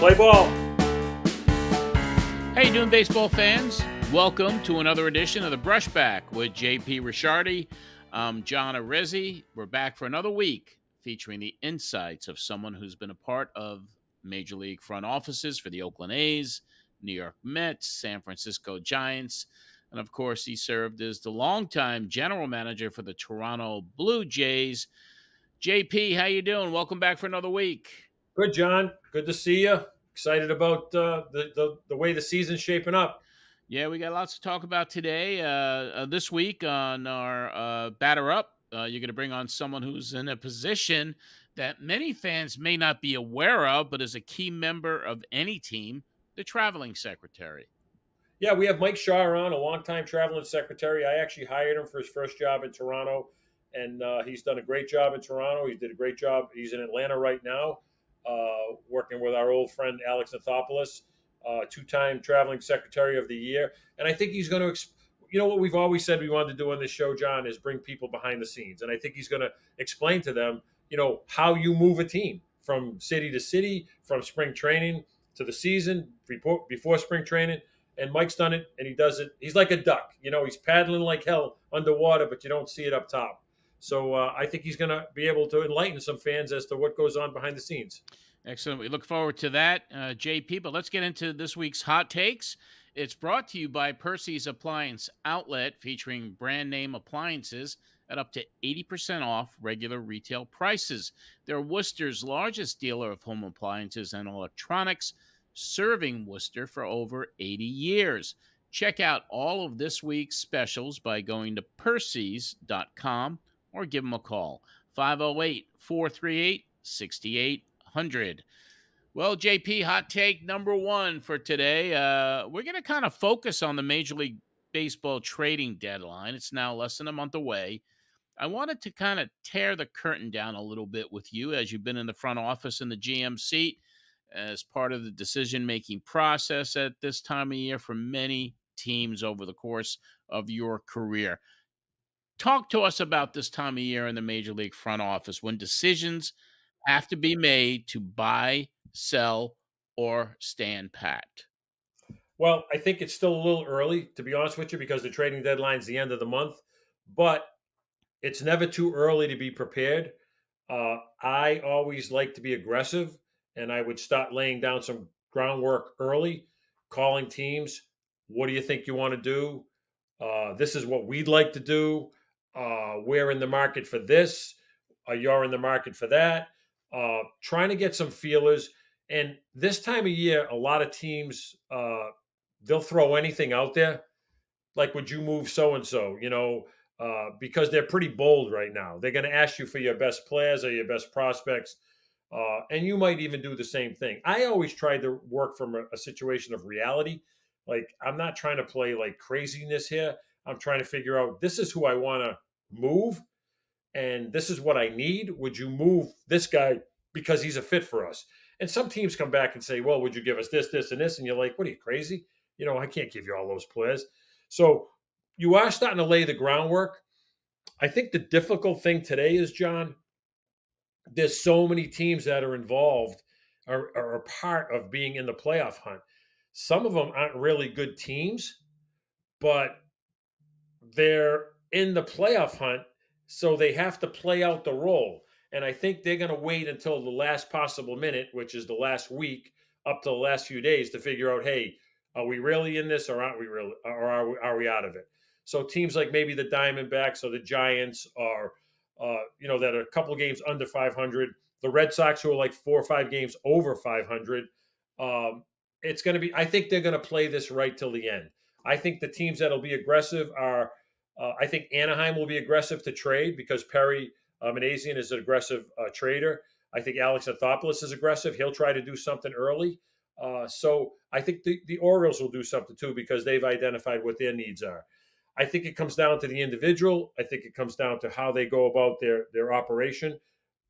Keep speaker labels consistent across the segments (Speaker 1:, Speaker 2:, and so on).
Speaker 1: Play ball.
Speaker 2: How you doing, baseball fans? Welcome to another edition of the Brushback with JP Ricciardi. I'm John Arezzi. We're back for another week featuring the insights of someone who's been a part of Major League front offices for the Oakland A's, New York Mets, San Francisco Giants, and of course he served as the longtime general manager for the Toronto Blue Jays. JP, how you doing? Welcome back for another week.
Speaker 1: Good, John. Good to see you. Excited about the way the season's shaping up.
Speaker 2: Yeah, we got lots to talk about today. This week on our Batter Up, you're going to bring on someone who's in a position that many fans may not be aware of, but is a key member of any team, the traveling secretary.
Speaker 1: Yeah, we have Mike Shaw on, a longtime traveling secretary. I actually hired him for his first job in Toronto, and he's done a great job in Toronto. He did a great job. He's in Atlanta right now, working with our old friend Alex Anthopoulos, two-time traveling secretary of the year. And I think he's going to, you know what we've always said we wanted to do on this show, John, is bring people behind the scenes. And I think he's going to explain to them, you know, how you move a team from city to city, from spring training to the season, before spring training. And Mike's done it, and he does it. He's like a duck. You know, he's paddling like hell underwater, but you don't see it up top. So I think he's going to be able to enlighten some fans as to what goes on behind the scenes.
Speaker 2: Excellent. We look forward to that, JP. But let's get into this week's Hot Takes. It's brought to you by Percy's Appliance Outlet, featuring brand name appliances at up to 80% off regular retail prices. They're Worcester's largest dealer of home appliances and electronics, serving Worcester for over 80 years. Check out all of this week's specials by going to Percy's.com or give them a call, 508-438-6800. Well, JP, hot take number one for today. We're going to kind of focus on the Major League Baseball trading deadline. It's now less than a month away. I wanted to kind of tear the curtain down a little bit with you, as you've been in the front office in the GM seat as part of the decision-making process at this time of year for many teams over the course of your career. Talk to us about this time of year in the Major League front office when decisions have to be made to buy, sell, or stand pat.
Speaker 1: Well, I think it's still a little early, to be honest with you, because the trading deadline's the end of the month. But it's never too early to be prepared. I always like to be aggressive, and I would start laying down some groundwork early, calling teams. What do you think you want to do? This is what we'd like to do. We're in the market for this. You're in the market for that. Trying to get some feelers. And this time of year, a lot of teams, they'll throw anything out there. Like, would you move so-and-so? You know, because they're pretty bold right now. They're going to ask you for your best players or your best prospects. And you might even do the same thing. I always try to work from a situation of reality. Like, I'm not trying to play like craziness here. I'm trying to figure out, this is who I want to move, and this is what I need. Would you move this guy because he's a fit for us? And some teams come back and say, well, would you give us this, this, and this? And you're like, what are you, crazy? You know, I can't give you all those players. So you are starting to lay the groundwork. I think the difficult thing today is, John, there's so many teams that are involved, are a part of being in the playoff hunt. Some of them aren't really good teams, but they're in the playoff hunt, so they have to play out the role. And I think they're going to wait until the last possible minute, which is the last week, up to the last few days, to figure out, hey, are we really in this, or aren't we really, or are we out of it? So teams like maybe the Diamondbacks or the Giants are, you know, that are a couple of games under 500. The Red Sox, who are like 4 or 5 games over 500. It's going to be, I think they're going to play this right till the end. I think the teams that'll be aggressive are, I think Anaheim will be aggressive to trade because Perry Manassian is an aggressive trader. I think Alex Anthopoulos is aggressive. He'll try to do something early. So I think the Orioles will do something too because they've identified what their needs are. I think it comes down to the individual. I think it comes down to how they go about their operation.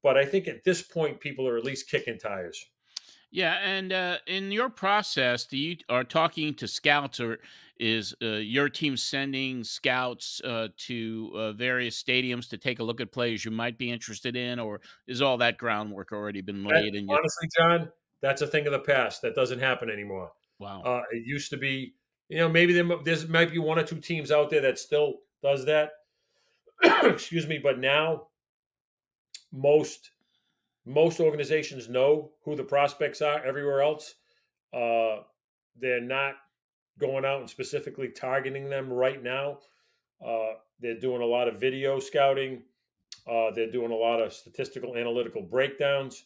Speaker 1: But I think at this point, people are at least kicking tires.
Speaker 2: Yeah, and in your process, do you are talking to scouts, or is your team sending scouts to various stadiums to take a look at players you might be interested in, or is all that groundwork already been laid?
Speaker 1: Honestly, John, That's a thing of the past. That doesn't happen anymore.
Speaker 2: Wow.
Speaker 1: It used to be, maybe there's might be one or two teams out there that still does that. Excuse me, but now most most organizations know who the prospects are everywhere else. Uh, they're not going out and specifically targeting them right now. They're doing a lot of video scouting. They're doing a lot of statistical analytical breakdowns.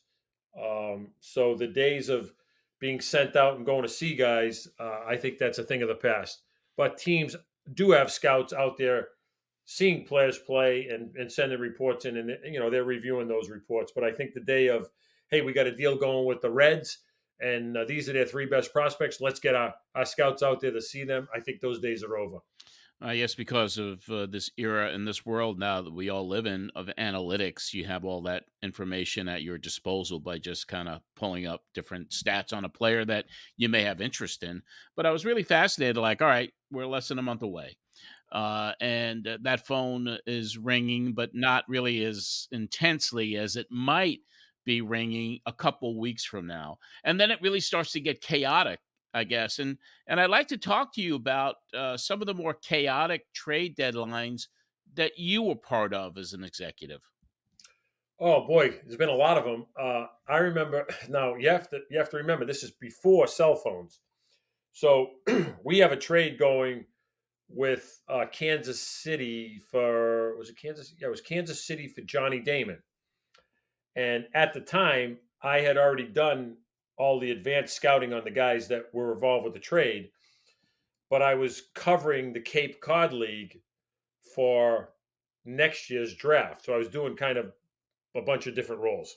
Speaker 1: So the days of being sent out and going to see guys, I think that's a thing of the past. But teams do have scouts out there seeing players play and sending reports in, and they're reviewing those reports. But I think the day of, hey, we got a deal going with the Reds, and these are their three best prospects. Let's get our scouts out there to see them. I think those days are over.
Speaker 2: Yes, because of this era and this world now that we all live in of analytics, you have all that information at your disposal by just kind of pulling up different stats on a player that you may have interest in. But I was really fascinated, like, all right, we're less than a month away. And that phone is ringing, but not really as intensely as it might be ringing a couple weeks from now. And then it really starts to get chaotic, I guess. And I'd like to talk to you about some of the more chaotic trade deadlines that you were part of as an executive.
Speaker 1: Oh boy, there's been a lot of them. I remember now. You have to remember this is before cell phones, so we have a trade going with Kansas City for was it Kansas? Yeah, it was Kansas City for Johnny Damon. And at the time, I had already done all the advanced scouting on the guys that were involved with the trade, but I was covering the Cape Cod League for next year's draft. So I was doing kind of a bunch of different roles.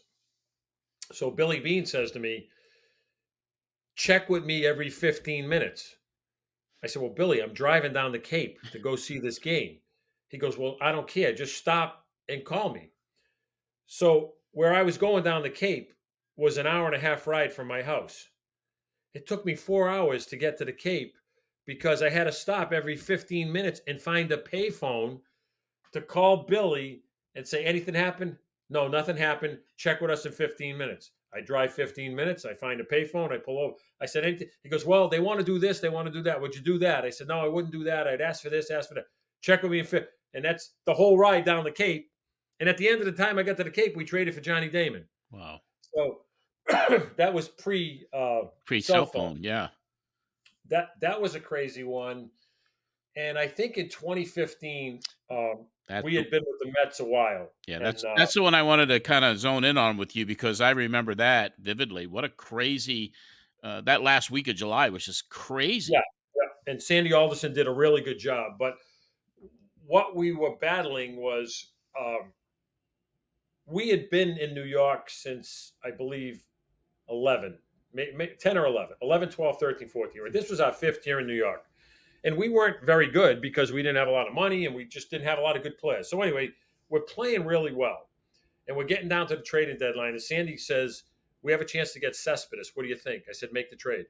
Speaker 1: So Billy Bean says to me, check with me every 15 minutes. I said, well, Billy, I'm driving down the Cape to go see this game. He goes, well, I don't care. Just stop and call me. So where I was going down the Cape was an hour and a half ride from my house. It took me 4 hours to get to the Cape because I had to stop every 15 minutes and find a payphone to call Billy and say, anything happened? No, nothing happened. Check with us in 15 minutes. I drive 15 minutes. I find a payphone. I pull over. I said, anything? He goes, well, they want to do this. They want to do that. Would you do that? I said, no, I wouldn't do that. I'd ask for this, ask for that. Check with me in and that's the whole ride down the Cape. And at the end of the time I got to the Cape, we traded for Johnny Damon.
Speaker 2: Wow.
Speaker 1: So that was pre
Speaker 2: cell phone. Yeah.
Speaker 1: That was a crazy one. And I think in 2015, we had been with the Mets a while.
Speaker 2: Yeah, that's the one I wanted to kind of zone in on with you because I remember that vividly. What a crazy that last week of July was just crazy.
Speaker 1: Yeah. And Sandy Alderson did a really good job. But what we were battling was we had been in New York since, I believe, 11, 10 or 11, 11, 12, 13, 14. Right? This was our fifth year in New York. And we weren't very good because we didn't have a lot of money and we just didn't have a lot of good players. So anyway, we're playing really well. And we're getting down to the trading deadline. And Sandy says, we have a chance to get Cespedes. What do you think? I said, make the trade.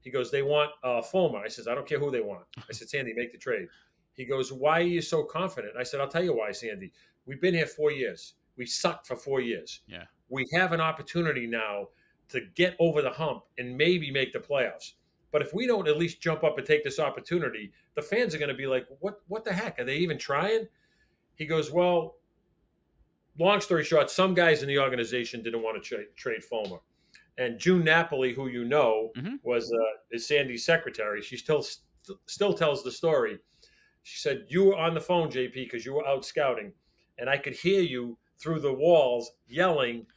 Speaker 1: He goes, they want Fulmer. I said, I don't care who they want. I said, Sandy, make the trade. He goes, why are you so confident? I said, I'll tell you why, Sandy. We've been here 4 years. We sucked for 4 years.
Speaker 2: Yeah.
Speaker 1: We have an opportunity now to get over the hump and maybe make the playoffs. But if we don't at least jump up and take this opportunity, the fans are going to be like, what the heck? Are they even trying? He goes, well, long story short, some guys in the organization didn't want to trade Fulmer. And June Napoli, who you know, was is Sandy's secretary. She still tells the story. She said, you were on the phone, JP, because you were out scouting. And I could hear you through the walls yelling,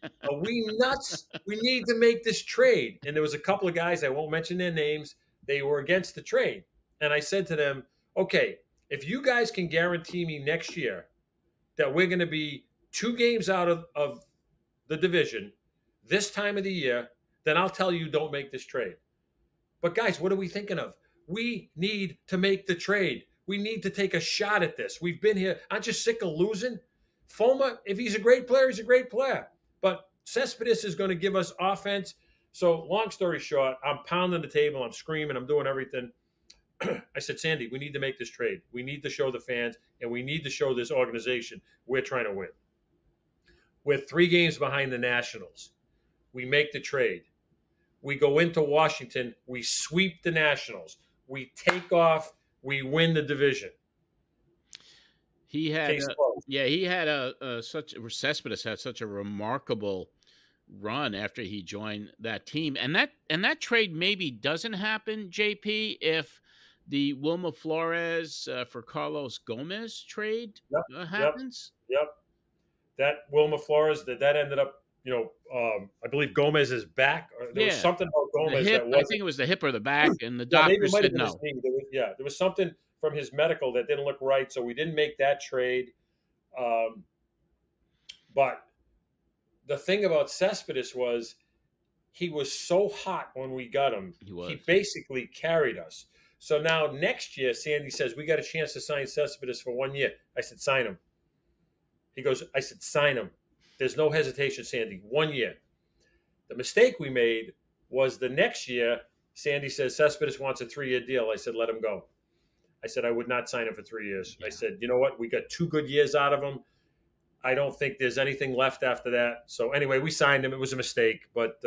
Speaker 1: are we nuts? We need to make this trade. And there was a couple of guys, I won't mention their names, they were against the trade. And I said to them, okay, if you guys can guarantee me next year that we're going to be 2 games out of the division this time of the year, then I'll tell you don't make this trade. But guys, what are we thinking of? We need to make the trade. We need to take a shot at this. We've been here. I'm just sick of losing. Fulmer, if he's a great player, he's a great player. But Cespedes is going to give us offense. So long story short, I'm pounding the table. I'm screaming. I'm doing everything. I said, Sandy, we need to make this trade. We need to show the fans, and we need to show this organization we're trying to win. We're 3 games behind the Nationals. We make the trade. We go into Washington. We sweep the Nationals. We take off. We win the division.
Speaker 2: He had,
Speaker 1: Case closed.
Speaker 2: yeah, he had such Cespedes had such a remarkable run after he joined that team, and that trade maybe doesn't happen, JP, if the Wilmer Flores for Carlos Gomez trade
Speaker 1: Yep, yep,
Speaker 2: happens.
Speaker 1: yep. That Wilmer Flores, that ended up, I believe Gomez is back. Or there was
Speaker 2: Yeah,
Speaker 1: something about
Speaker 2: the
Speaker 1: Gomez
Speaker 2: hip.
Speaker 1: that
Speaker 2: I
Speaker 1: wasn't.
Speaker 2: think it was the hip or the back, and the
Speaker 1: Yeah, maybe it
Speaker 2: doctor
Speaker 1: might have
Speaker 2: said
Speaker 1: been his
Speaker 2: no.
Speaker 1: knee. There was something from his medical that didn't look right, so we didn't make that trade. Um, but the thing about Cespedes was he was so hot when we got him.
Speaker 2: He was.
Speaker 1: He basically carried us. So now next year, Sandy says, we got a chance to sign Cespedes for 1 year. I said, sign him. He goes, I said, sign him. There's no hesitation, Sandy. 1 year. The mistake we made was the next year, Sandy says, Cespedes wants a 3-year deal. I said, let him go. I said, I would not sign him for 3 years.
Speaker 2: Yeah.
Speaker 1: I said, you know what? We got 2 good years out of him. I don't think there's anything left after that. So anyway, we signed him. It was a mistake. But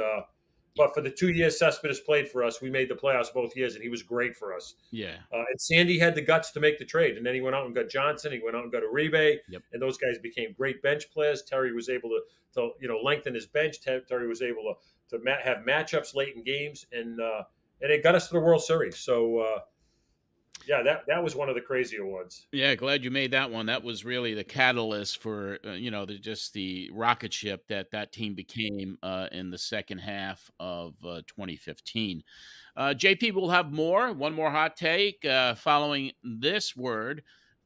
Speaker 1: for the 2 years Cespedes played for us, we made the playoffs both years, and he was great for us.
Speaker 2: Yeah.
Speaker 1: And Sandy had the guts to make the trade. And then he went out and got Johnson. He went out and got Uribe.
Speaker 2: Yep.
Speaker 1: And those guys became great bench players. Terry was able to lengthen his bench. Terry was able to have matchups late in games. And it got us to the World Series. So, yeah, that was one of the crazier ones.
Speaker 2: Yeah, glad you made that one. That was really the catalyst for just the rocket ship that team became in the second half of 2015. JP will have more. One more hot take following this word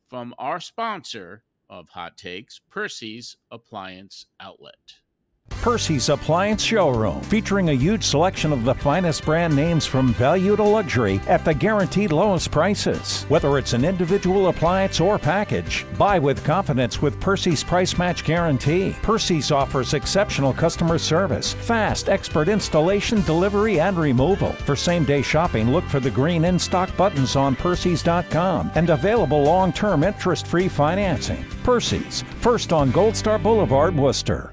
Speaker 2: from our sponsor of Hot Takes, Percy's Appliance Outlet.
Speaker 3: Percy's Appliance Showroom, featuring a huge selection of the finest brand names from value to luxury at the guaranteed lowest prices. Whether it's an individual appliance or package, buy with confidence with Percy's Price Match Guarantee. Percy's offers exceptional customer service, fast, expert installation, delivery, and removal. For same-day shopping, look for the green in-stock buttons on Percy's.com and available long-term interest-free financing. Percy's, first on Gold Star Boulevard, Worcester.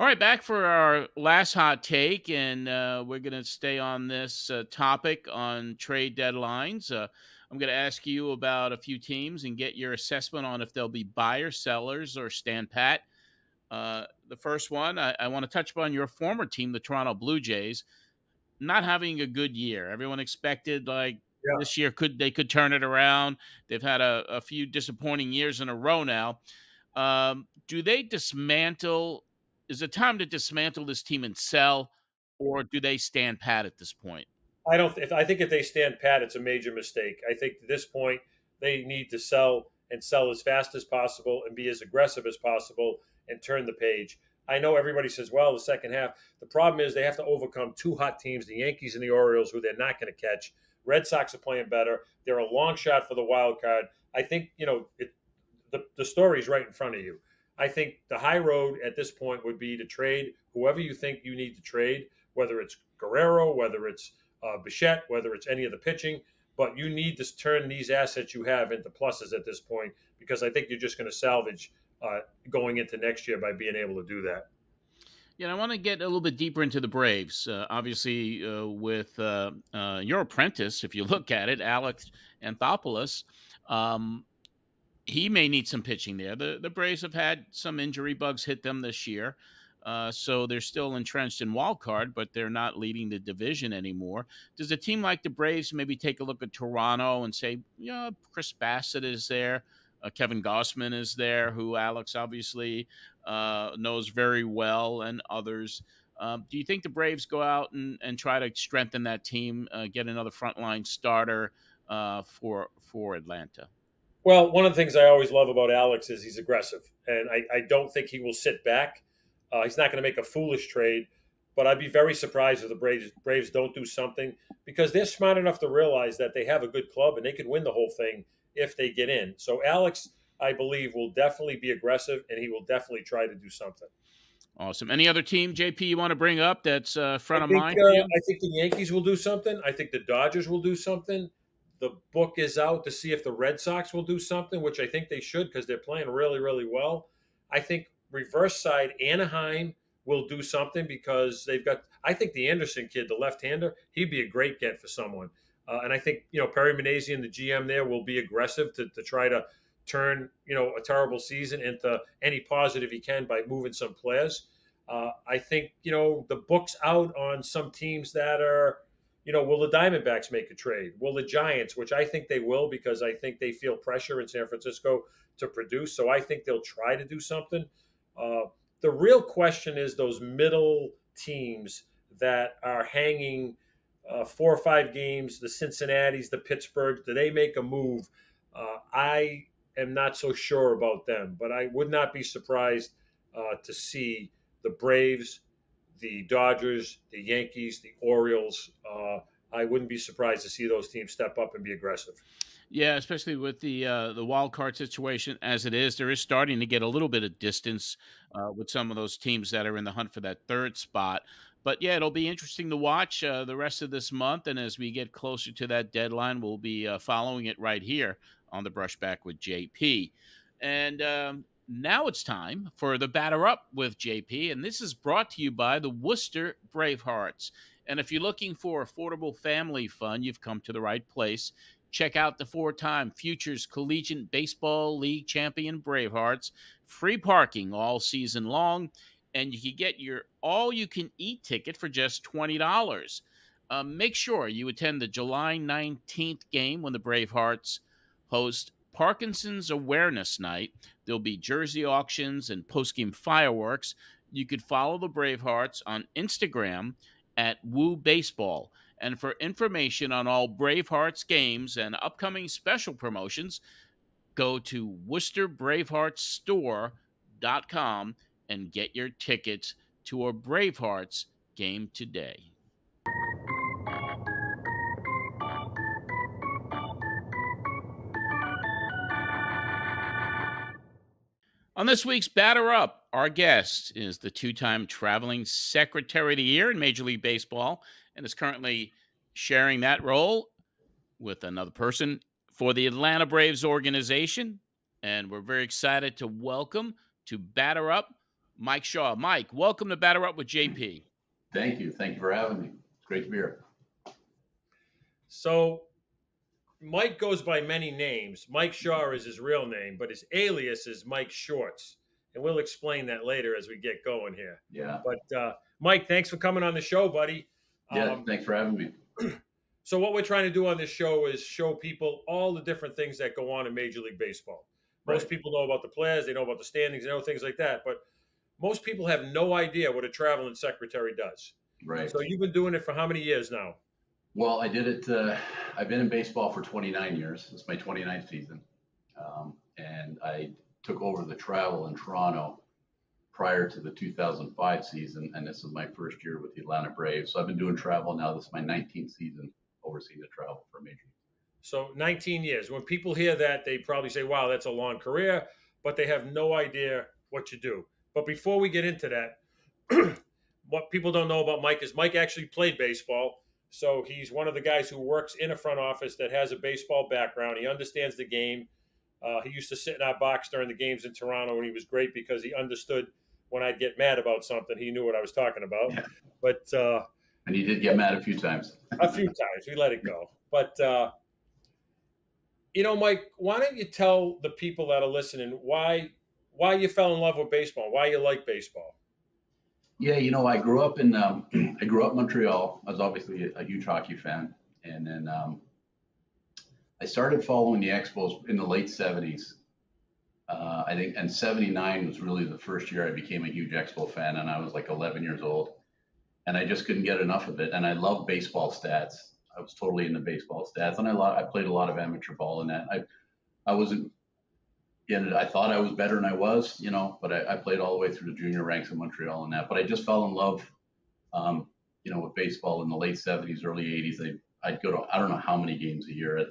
Speaker 2: All right, back for our last hot take, and we're going to stay on this topic on trade deadlines. I'm going to ask you about a few teams and get your assessment on if they'll be buyers, sellers, or stand pat. The first one, I want to touch upon your former team, the Toronto Blue Jays, not having a good year. Everyone expected this year they could turn it around. They've had a few disappointing years in a row now. Do they dismantle? Is it time to dismantle this team and sell, or do they stand pat at this point?
Speaker 1: I think if they stand pat, it's a major mistake. I think at this point they need to sell as fast as possible and be as aggressive as possible and turn the page. I know everybody says, well, the second half. The problem is they have to overcome 2 hot teams, the Yankees and the Orioles, who they're not going to catch. Red Sox are playing better. They're a long shot for the wild card. I think, the story's right in front of you. I think the high road at this point would be to trade whoever you think you need to trade, whether it's Guerrero, whether it's Bichette, whether it's any of the pitching. But you need to turn these assets you have into pluses at this point, because I think you're just going to salvage going into next year by being able to do that.
Speaker 2: Yeah, I want to get a little bit deeper into the Braves. Obviously, with your apprentice, if you look at it, Alex Anthopoulos, he may need some pitching there. The Braves have had some injury bugs hit them this year. So they're still entrenched in wild card, but they're not leading the division anymore. Does a team like the Braves maybe take a look at Toronto and say, Chris Bassett is there, Kevin Gausman is there, who Alex obviously knows very well, and others. Do you think the Braves go out and try to strengthen that team, get another frontline starter for Atlanta?
Speaker 1: Well, one of the things I always love about Alex is he's aggressive, and I don't think he will sit back. He's not going to make a foolish trade, but I'd be very surprised if the Braves don't do something, because they're smart enough to realize that they have a good club and they could win the whole thing if they get in. So Alex, I believe, will definitely be aggressive, and he will definitely try to do something.
Speaker 2: Awesome. Any other team, JP, you want to bring up that's front of mind for you?
Speaker 1: I think the Yankees will do something. I think the Dodgers will do something. The book is out to see if the Red Sox will do something, which I think they should, because they're playing really, really well. I think reverse side, Anaheim will do something because they've got. I think the Anderson kid, the left-hander, he'd be a great get for someone. And I think Perry Manassian, the GM there, will be aggressive to try to turn a terrible season into any positive he can by moving some players. I think the book's out on some teams that are. Will the Diamondbacks make a trade? Will the Giants, which I think they will because I think they feel pressure in San Francisco to produce. So I think they'll try to do something. The real question is those middle teams that are hanging 4 or 5 games, the Cincinnati's, the Pittsburghs, do they make a move? I am not so sure about them, but I would not be surprised to see the Braves, the Dodgers, the Yankees, the Orioles. I wouldn't be surprised to see those teams step up and be aggressive.
Speaker 2: Yeah, especially with the wild card situation as it is, there is starting to get a little bit of distance with some of those teams that are in the hunt for that third spot. But yeah, it'll be interesting to watch the rest of this month, and as we get closer to that deadline, we'll be following it right here on the Brushback with JP. And now it's time for the Batter Up with JP, and this is brought to you by the Worcester Bravehearts. And if you're looking for affordable family fun, you've come to the right place. Check out the 4-time Futures Collegiate Baseball League champion Bravehearts. Free parking all season long, and you can get your all-you-can-eat ticket for just $20. Make sure you attend the July 19th game when the Bravehearts host Parkinson's Awareness Night. There'll be jersey auctions and post-game fireworks. You could follow the Bravehearts on Instagram at Woo Baseball. And for information on all Bravehearts games and upcoming special promotions, go to WorcesterBraveheartsStore.com and get your tickets to a Bravehearts game today. On this week's Batter Up, our guest is the 2-time traveling Secretary of the Year in Major League Baseball and is currently sharing that role with another person for the Atlanta Braves organization. And we're very excited to welcome to Batter Up Mike Shaw. Mike, welcome to Batter Up with JP.
Speaker 4: Thank you. Thank you for having me. It's great to be here.
Speaker 1: So Mike goes by many names. Mike Shaw is his real name, but his alias is Mike Shorts. And we'll explain that later as we get going here.
Speaker 4: Yeah.
Speaker 1: But Mike, thanks for coming on the show, buddy.
Speaker 4: Yeah, thanks for having me.
Speaker 1: So what we're trying to do on this show is show people all the different things that go on in Major League Baseball. Most people know about the players, they know about the standings, they know things like that. But most people have no idea what a traveling secretary does.
Speaker 4: Right.
Speaker 1: So you've been doing it for how many years now?
Speaker 4: Well, I did it. I've been in baseball for 29 years. It's my 29th season. And I took over the travel in Toronto prior to the 2005 season. And this is my first year with the Atlanta Braves. So I've been doing travel now. This is my 19th season overseeing the travel for Major League.
Speaker 1: So 19 years. When people hear that, they probably say, wow, that's a long career, but they have no idea what you do. But before we get into that, what people don't know about Mike is Mike actually played baseball. So he's one of the guys who works in a front office that has a baseball background. He understands the game. He used to sit in our box during the games in Toronto, and he was great because he understood when I'd get mad about something, he knew what I was talking about.
Speaker 4: Yeah.
Speaker 1: But
Speaker 4: and he did get mad a few times.
Speaker 1: A few times. We let it go. But, Mike, why don't you tell the people that are listening why you fell in love with baseball, why you like baseball?
Speaker 4: Yeah, I grew up in Montreal. I was obviously a huge hockey fan, and then I started following the Expos in the late '70s. I think, and '79 was really the first year I became a huge Expo fan, and I was like 11 years old, and I just couldn't get enough of it. And I love baseball stats. I was totally into baseball stats, and I played a lot of amateur ball in that. I wasn't. I thought I was better than I was, but I played all the way through the junior ranks in Montreal and that. But I just fell in love, with baseball in the late '70s, early '80s. I'd go to I don't know how many games a year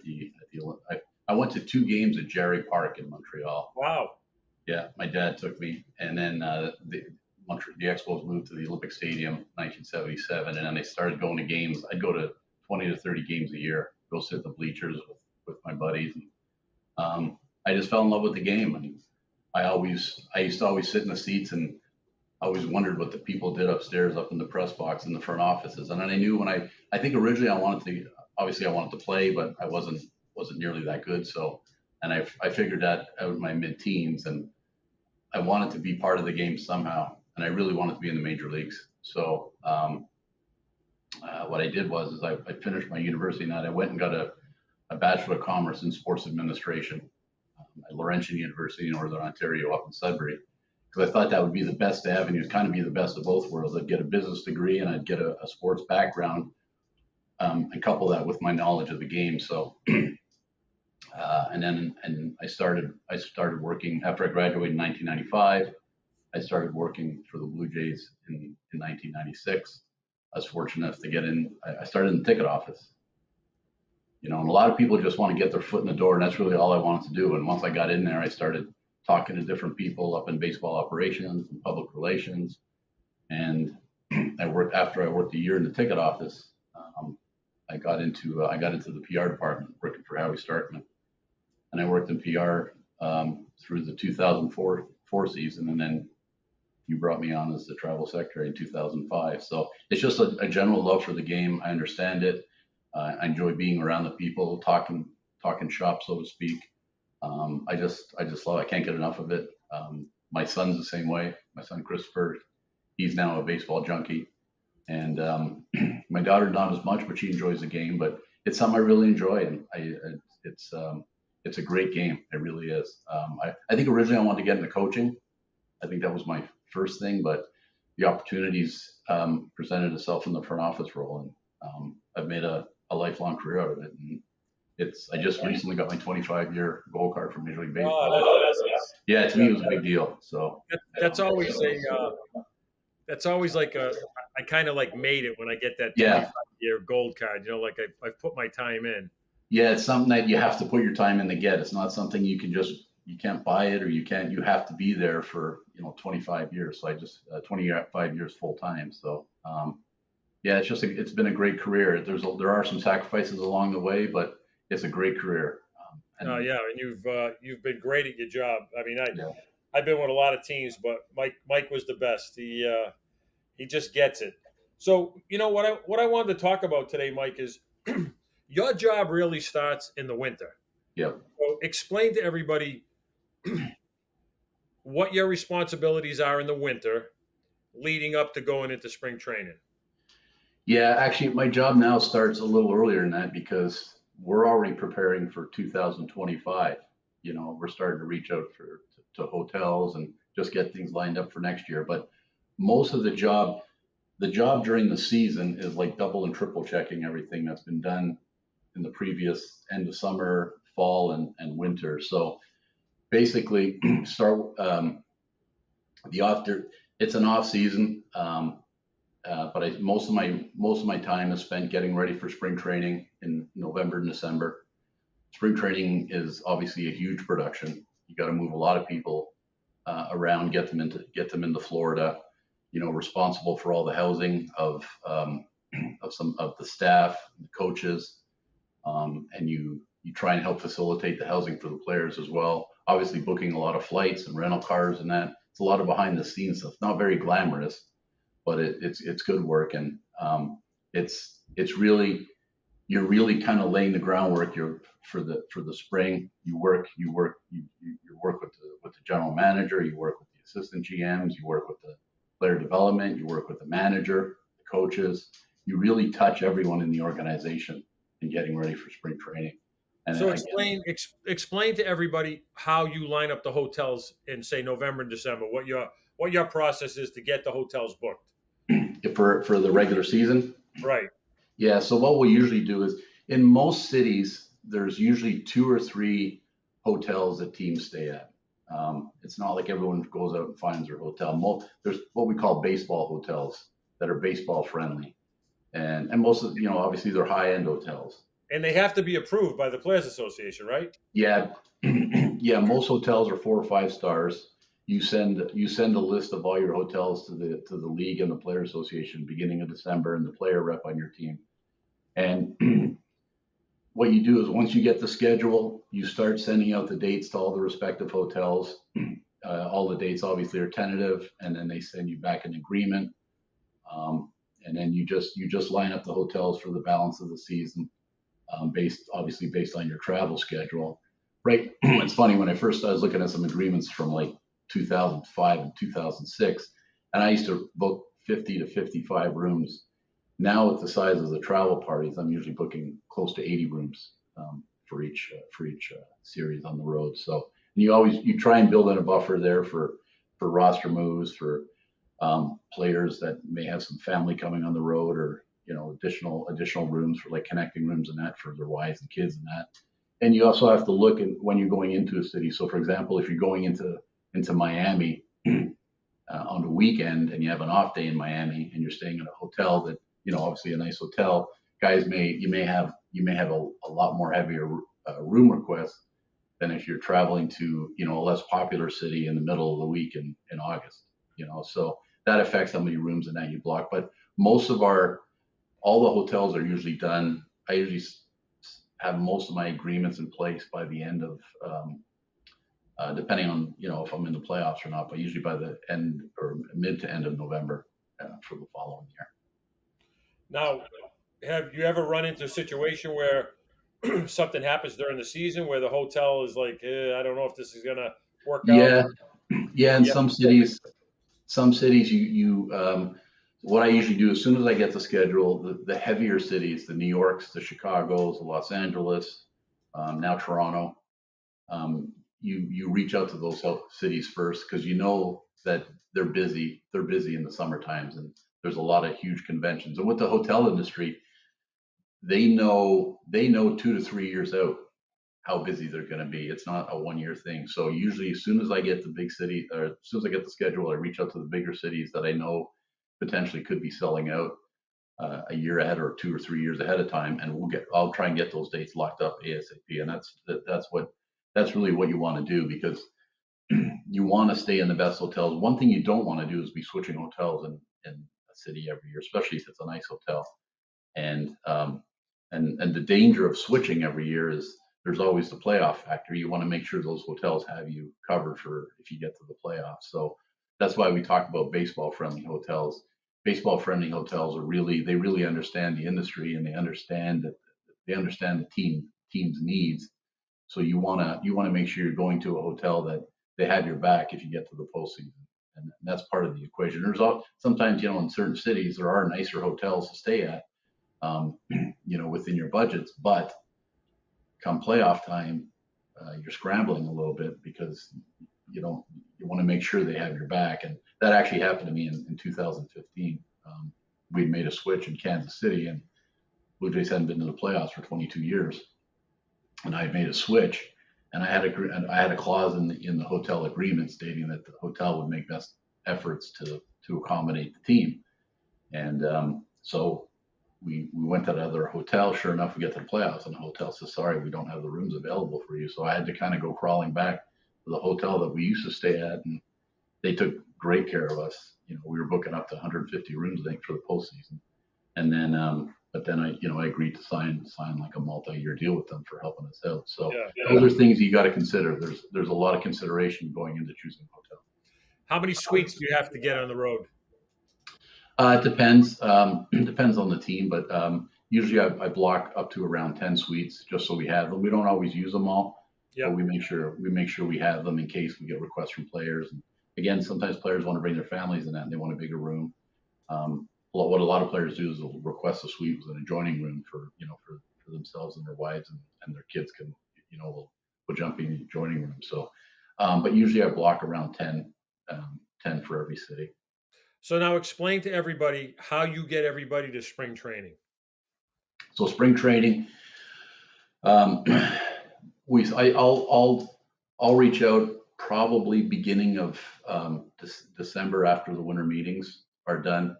Speaker 4: I went to 2 games at Jerry Park in Montreal.
Speaker 1: Wow.
Speaker 4: Yeah, my dad took me, and then the Expos moved to the Olympic Stadium in 1977, and then they started going to games. I'd go to 20 to 30 games a year, go sit in the bleachers with my buddies. And, I just fell in love with the game, and I used to always sit in the seats and I always wondered what the people did upstairs, up in the press box, in the front offices. And then I knew when I think originally I wanted to play, but I wasn't nearly that good. So, and I figured that out in my mid-teens, and I wanted to be part of the game somehow, and I really wanted to be in the major leagues. So, what I did was I finished my university, and I went and got a Bachelor of Commerce in Sports Administration at Laurentian University in Northern Ontario, up in Sudbury, because I thought that would be the best avenue, kind of be the best of both worlds. I'd get a business degree and I'd get a sports background, and couple that with my knowledge of the game. So, and I started working after I graduated in 1995. I started working for the Blue Jays in 1996. I was fortunate enough to get in. I started in the ticket office. And a lot of people just want to get their foot in the door, and that's really all I wanted to do. And once I got in there, I started talking to different people up in baseball operations and public relations. And after I worked a year in the ticket office, I got into the PR department, working for Howie Starkman, and I worked in PR through the 2004 season, and then you brought me on as the travel secretary in 2005. So it's just a general love for the game. I understand it. I enjoy being around the people, talking shop, so to speak. I just love it. I can't get enough of it. My son's the same way. My son Christopher, he's now a baseball junkie, and my daughter not as much, but she enjoys the game. But it's something I really enjoy, and it's a great game. It really is. I think originally I wanted to get into coaching. I think that was my first thing, but the opportunities presented itself in the front office role, and I've made a lifelong career out of it. And I just recently got my 25-year gold card from Major League Baseball.
Speaker 1: Oh,
Speaker 4: Yeah, to me it was a big deal. So
Speaker 1: that's always like I kind of like made it when I get that 25-year gold card. Like I've put my time in.
Speaker 4: Yeah, it's something that you have to put your time in to get. It's not something you can't buy it, or you have to be there for 25 years. So I just 25 years full time. So yeah, it's been a great career. There are some sacrifices along the way, but it's a great career.
Speaker 1: And you've been great at your job. I mean, I've been with a lot of teams, but Mike was the best. He just gets it. So what I wanted to talk about today, Mike, is your job really starts in the winter.
Speaker 4: Yep.
Speaker 1: So explain to everybody what your responsibilities are in the winter, leading up to going into spring training.
Speaker 4: Yeah, actually, my job now starts a little earlier than that, because we're already preparing for 2025. We're starting to reach out to hotels and just get things lined up for next year. But most of the job during the season is like double and triple checking everything that's been done in the previous end of summer, fall, and winter. So basically, it's an off season. But most of my time is spent getting ready for spring training in November and December. Spring training is obviously a huge production. You got to move a lot of people around, get them into Florida. Responsible for all the housing of some of the staff, the coaches, and you try and help facilitate the housing for the players as well. Obviously, booking a lot of flights and rental cars, and that it's a lot of behind the scenes stuff. Not very glamorous, but it's good work, and you're really kind of laying the groundwork. For the spring. You work with the general manager. You work with the assistant GMs. You work with the player development. You work with the manager, the coaches. You really touch everyone in the organization in getting ready for spring training. And
Speaker 1: so explain to everybody how you line up the hotels in, say, November and December. What your process is to get the hotels booked.
Speaker 4: For the regular season?
Speaker 1: Right.
Speaker 4: Yeah. So what we usually do is, in most cities, there's usually 2 or 3 hotels that teams stay at. It's not like everyone goes out and finds their hotel. There's what we call baseball hotels that are baseball friendly. And most of, obviously they're high end hotels.
Speaker 1: And they have to be approved by the Players Association, right?
Speaker 4: Yeah. Yeah. Most hotels are 4 or 5 stars. You send a list of all your hotels to the league and the Player Association beginning of December, and the player rep on your team. And what you do is, once you get the schedule, you start sending out the dates to all the respective hotels. all the dates obviously are tentative, and then they send you back an agreement. And then you just line up the hotels for the balance of the season, based on your travel schedule. Right. It's funny, when I was looking at some agreements from like 2005 and 2006, and I used to book 50 to 55 rooms. Now, with the size of the travel parties, I'm usually booking close to 80 rooms for each series on the road. So you try and build in a buffer there for roster moves, for players that may have some family coming on the road, or additional rooms, for like connecting rooms and that for their wives and kids and that. And you also have to look at when you're going into a city. So, for example, if you're going into Miami on the weekend and you have an off day in Miami and you're staying in a hotel that, obviously a nice hotel, you may have a lot more heavier room requests than if you're traveling to, a less popular city in the middle of the week in August. So that affects how many rooms and that you block. But all the hotels are usually done. I usually have most of my agreements in place by the end of, depending on, if I'm in the playoffs or not, but usually by the end or mid to end of November for the following year.
Speaker 1: Now, have you ever run into a situation where something happens during the season where the hotel is like, I don't know if this is going to work out?
Speaker 4: Yeah. In some cities, what I usually do, as soon as I get the schedule, the heavier cities, the New Yorks, the Chicagos, the Los Angeles, now Toronto, you reach out to those cities first, because you know that they're busy. They're busy in the summer times, and there's a lot of huge conventions. And with the hotel industry, they know 2 to 3 years out how busy they're going to be. It's not a 1-year thing. So usually, as soon as I get as soon as I get the schedule, I reach out to the bigger cities that I know potentially could be selling out a year ahead or 2 or 3 years ahead of time, and I'll try and get those dates locked up ASAP. And that's really what you want to do, because you want to stay in the best hotels. One thing you don't want to do is be switching hotels in a city every year, especially if it's a nice hotel. And the danger of switching every year is there's always the playoff factor. You want to make sure those hotels have you covered for if you get to the playoffs. So that's why we talk about baseball-friendly hotels. Baseball-friendly hotels they really understand the industry, and they understand the team's needs. So you want to make sure you're going to a hotel that they have your back if you get to the postseason, and that's part of the equation. Sometimes, in certain cities there are nicer hotels to stay at, within your budgets, but come playoff time, you're scrambling a little bit, because you want to make sure they have your back. And that actually happened to me in 2015. We'd made a switch in Kansas City, and Blue Jays hadn't been to the playoffs for 22 years, and I had made a switch, and I had a clause in the hotel agreement stating that the hotel would make best efforts to accommodate the team. And so we went to another hotel. Sure enough, we get to the playoffs, and the hotel says, "Sorry, we don't have the rooms available for you." So I had to kind of go crawling back to the hotel that we used to stay at, and they took great care of us. We were booking up to 150 rooms, I think, for the postseason. And then, but then I agreed to sign like a multi-year deal with them for helping us out. So those are things you got to consider. There's a lot of consideration going into choosing a hotel.
Speaker 1: How many suites do you have to get on the road?
Speaker 4: It depends. It depends on the team, but usually I block up to around 10 suites just so we have them. We don't always use them all, but we make sure we have them in case we get requests from players. And again, sometimes players want to bring their families in that, and they want a bigger room. What a lot of players do is they'll request a suite with an adjoining room for themselves and their wives, and their kids can will jump in the adjoining room. So, but usually I block around 10 for every city.
Speaker 1: So now explain to everybody how you get everybody to spring training.
Speaker 4: So spring training, I'll reach out probably beginning of December, after the winter meetings are done.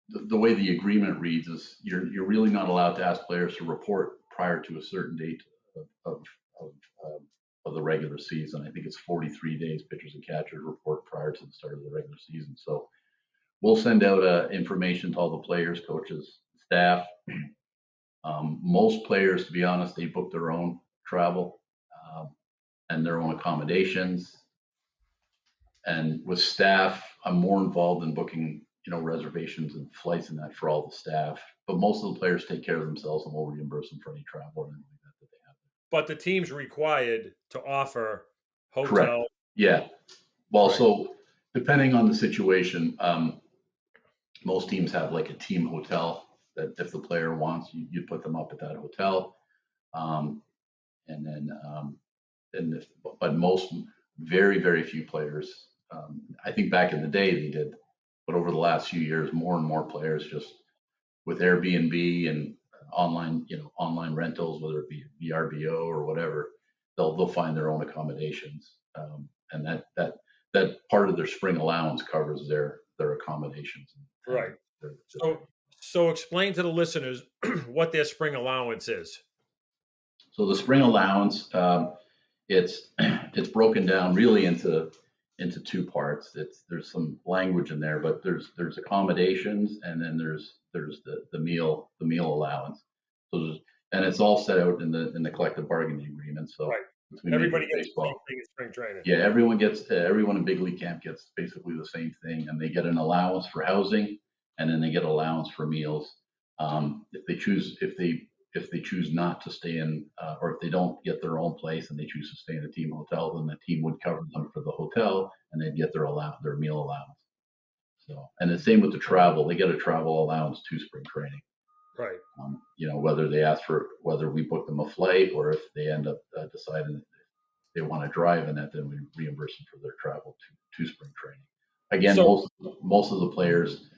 Speaker 4: The way the agreement reads is you're really not allowed to ask players to report prior to a certain date of the regular season. I think it's 43 days pitchers and catchers report prior to the start of the regular season. So we'll send out information to all the players, coaches, staff. Most players, to be honest, they book their own travel and their own accommodations. And with staff, I'm more involved in booking, reservations and flights and that for all the staff. But most of the players take care of themselves, and we'll reimburse them for any travel or anything like that they have.
Speaker 1: But the team's required to offer hotel.
Speaker 4: Correct. Yeah. Well,
Speaker 1: Right.
Speaker 4: so depending on the situation, most teams have like a team hotel that if the player wants, you put them up at that hotel. And then, but most, very, very few players, I think back in the day they did, but over the last few years, more and more players just with Airbnb and online rentals, whether it be VRBO or whatever, they'll find their own accommodations. And that part of their spring allowance covers their accommodations.
Speaker 1: Right. So explain to the listeners what their spring allowance is.
Speaker 4: So the spring allowance, it's broken down really into two parts. There's some language in there, but there's accommodations, and then there's the meal allowance. So and it's all set out in the collective bargaining agreement. So
Speaker 1: right.
Speaker 4: between
Speaker 1: Everybody gets
Speaker 4: baseball,
Speaker 1: the same thing in spring training.
Speaker 4: Yeah, everyone in big league camp gets basically the same thing, and they get an allowance for housing, and then they get allowance for meals. If they choose not to stay in, or if they don't get their own place and they choose to stay in a team hotel, then the team would cover them for the hotel, and they'd get their meal allowance. So, and the same with the travel, they get a travel allowance to spring training.
Speaker 1: Right.
Speaker 4: Whether we book them a flight, or if they end up deciding that they want to drive in that, then we reimburse them for their travel to spring training. Again, most of the players,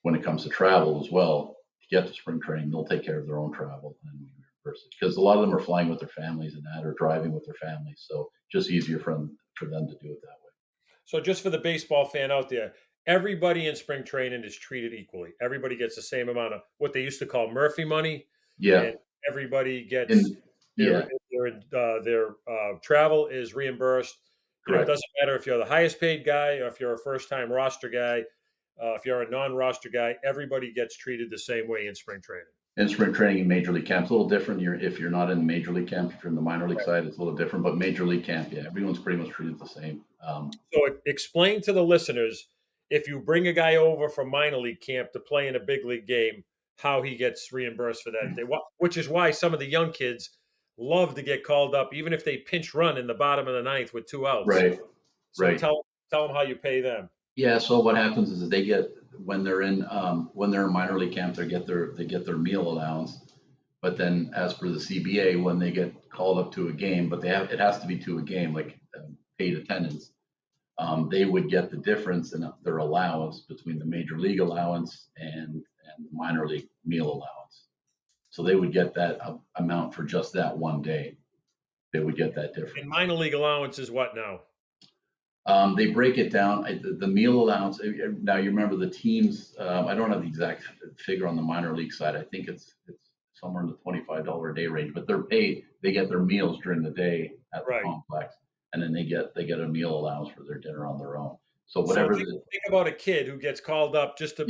Speaker 4: when it comes to travel as well, to get to spring training, they'll take care of their own travel, and we reimburse it, because a lot of them are flying with their families and that, or driving with their families. So just easier for them to do it that way.
Speaker 1: So just for the baseball fan out there, everybody in spring training is treated equally. Everybody gets the same amount of what they used to call Murphy money.
Speaker 4: Yeah.
Speaker 1: And everybody gets their travel is reimbursed. It doesn't matter if you're the highest paid guy or if you're a first time roster guy. If you're a non-roster guy, everybody gets treated the same way in spring training.
Speaker 4: In spring training in major league camp, it's a little different. If you're not in the major league camp, if you're in the minor league side, it's a little different. But major league camp, yeah, everyone's pretty much treated the same.
Speaker 1: So explain to the listeners, if you bring a guy over from minor league camp to play in a big league game, how he gets reimbursed for that day, which is why some of the young kids love to get called up, even if they pinch run in the bottom of the ninth with 2 outs.
Speaker 4: Right.
Speaker 1: So right. Tell them how you pay them.
Speaker 4: Yeah. So what happens is they get, when they're in minor league camp, they get their meal allowance. But then, as per the CBA, when they get called up to a game, but it has to be to a game, like paid attendance, they would get the difference in their allowance between the major league allowance and the minor league meal allowance. So they would get that amount for just that one day. They would get that difference.
Speaker 1: And minor league allowance is what now?
Speaker 4: They break it down. The meal allowance. Now you remember the teams. I don't have the exact figure on the minor league side. I think it's somewhere in the $25 a day range. But they're paid. They get their meals during the day at the complex, and then they get a meal allowance for their dinner on their own. So whatever.
Speaker 1: So think about a kid who gets called up just to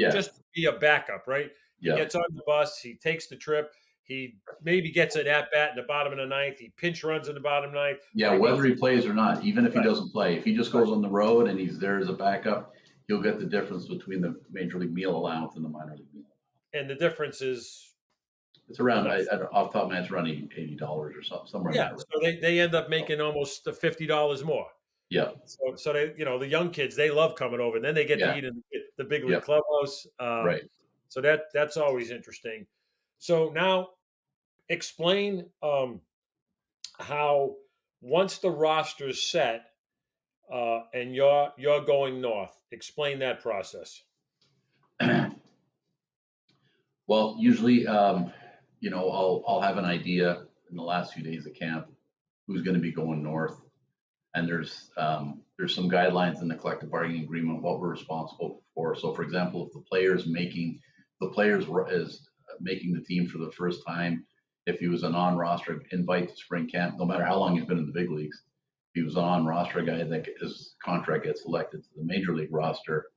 Speaker 1: be a backup, right? He gets on the bus. He takes the trip. He maybe gets an at-bat in the bottom of the ninth. He pinch runs in the bottom of the ninth.
Speaker 4: Yeah, whether he plays or not, even if he doesn't play. If he just goes on the road and he's there as a backup, he'll get the difference between the major league meal allowance and the minor league meal allowance.
Speaker 1: And the difference is?
Speaker 4: It's around, off the top of my head, it's around $80 or somewhere.
Speaker 1: Yeah, so they end up making almost $50 more.
Speaker 4: Yeah.
Speaker 1: So they, the young kids, they love coming over, and then they get to eat in the big league clubhouse.
Speaker 4: Right.
Speaker 1: So that's always interesting. So now, explain how once the roster's set and you're going north. Explain that process.
Speaker 4: Well, usually, I'll have an idea in the last few days of camp who's going to be going north, and there's some guidelines in the collective bargaining agreement what we're responsible for. So, for example, if the player is making the team for the first time, if he was a non-roster invite to spring camp, no matter how long he's been in the big leagues, if he was a non-roster guy that his contract gets selected to the major league roster,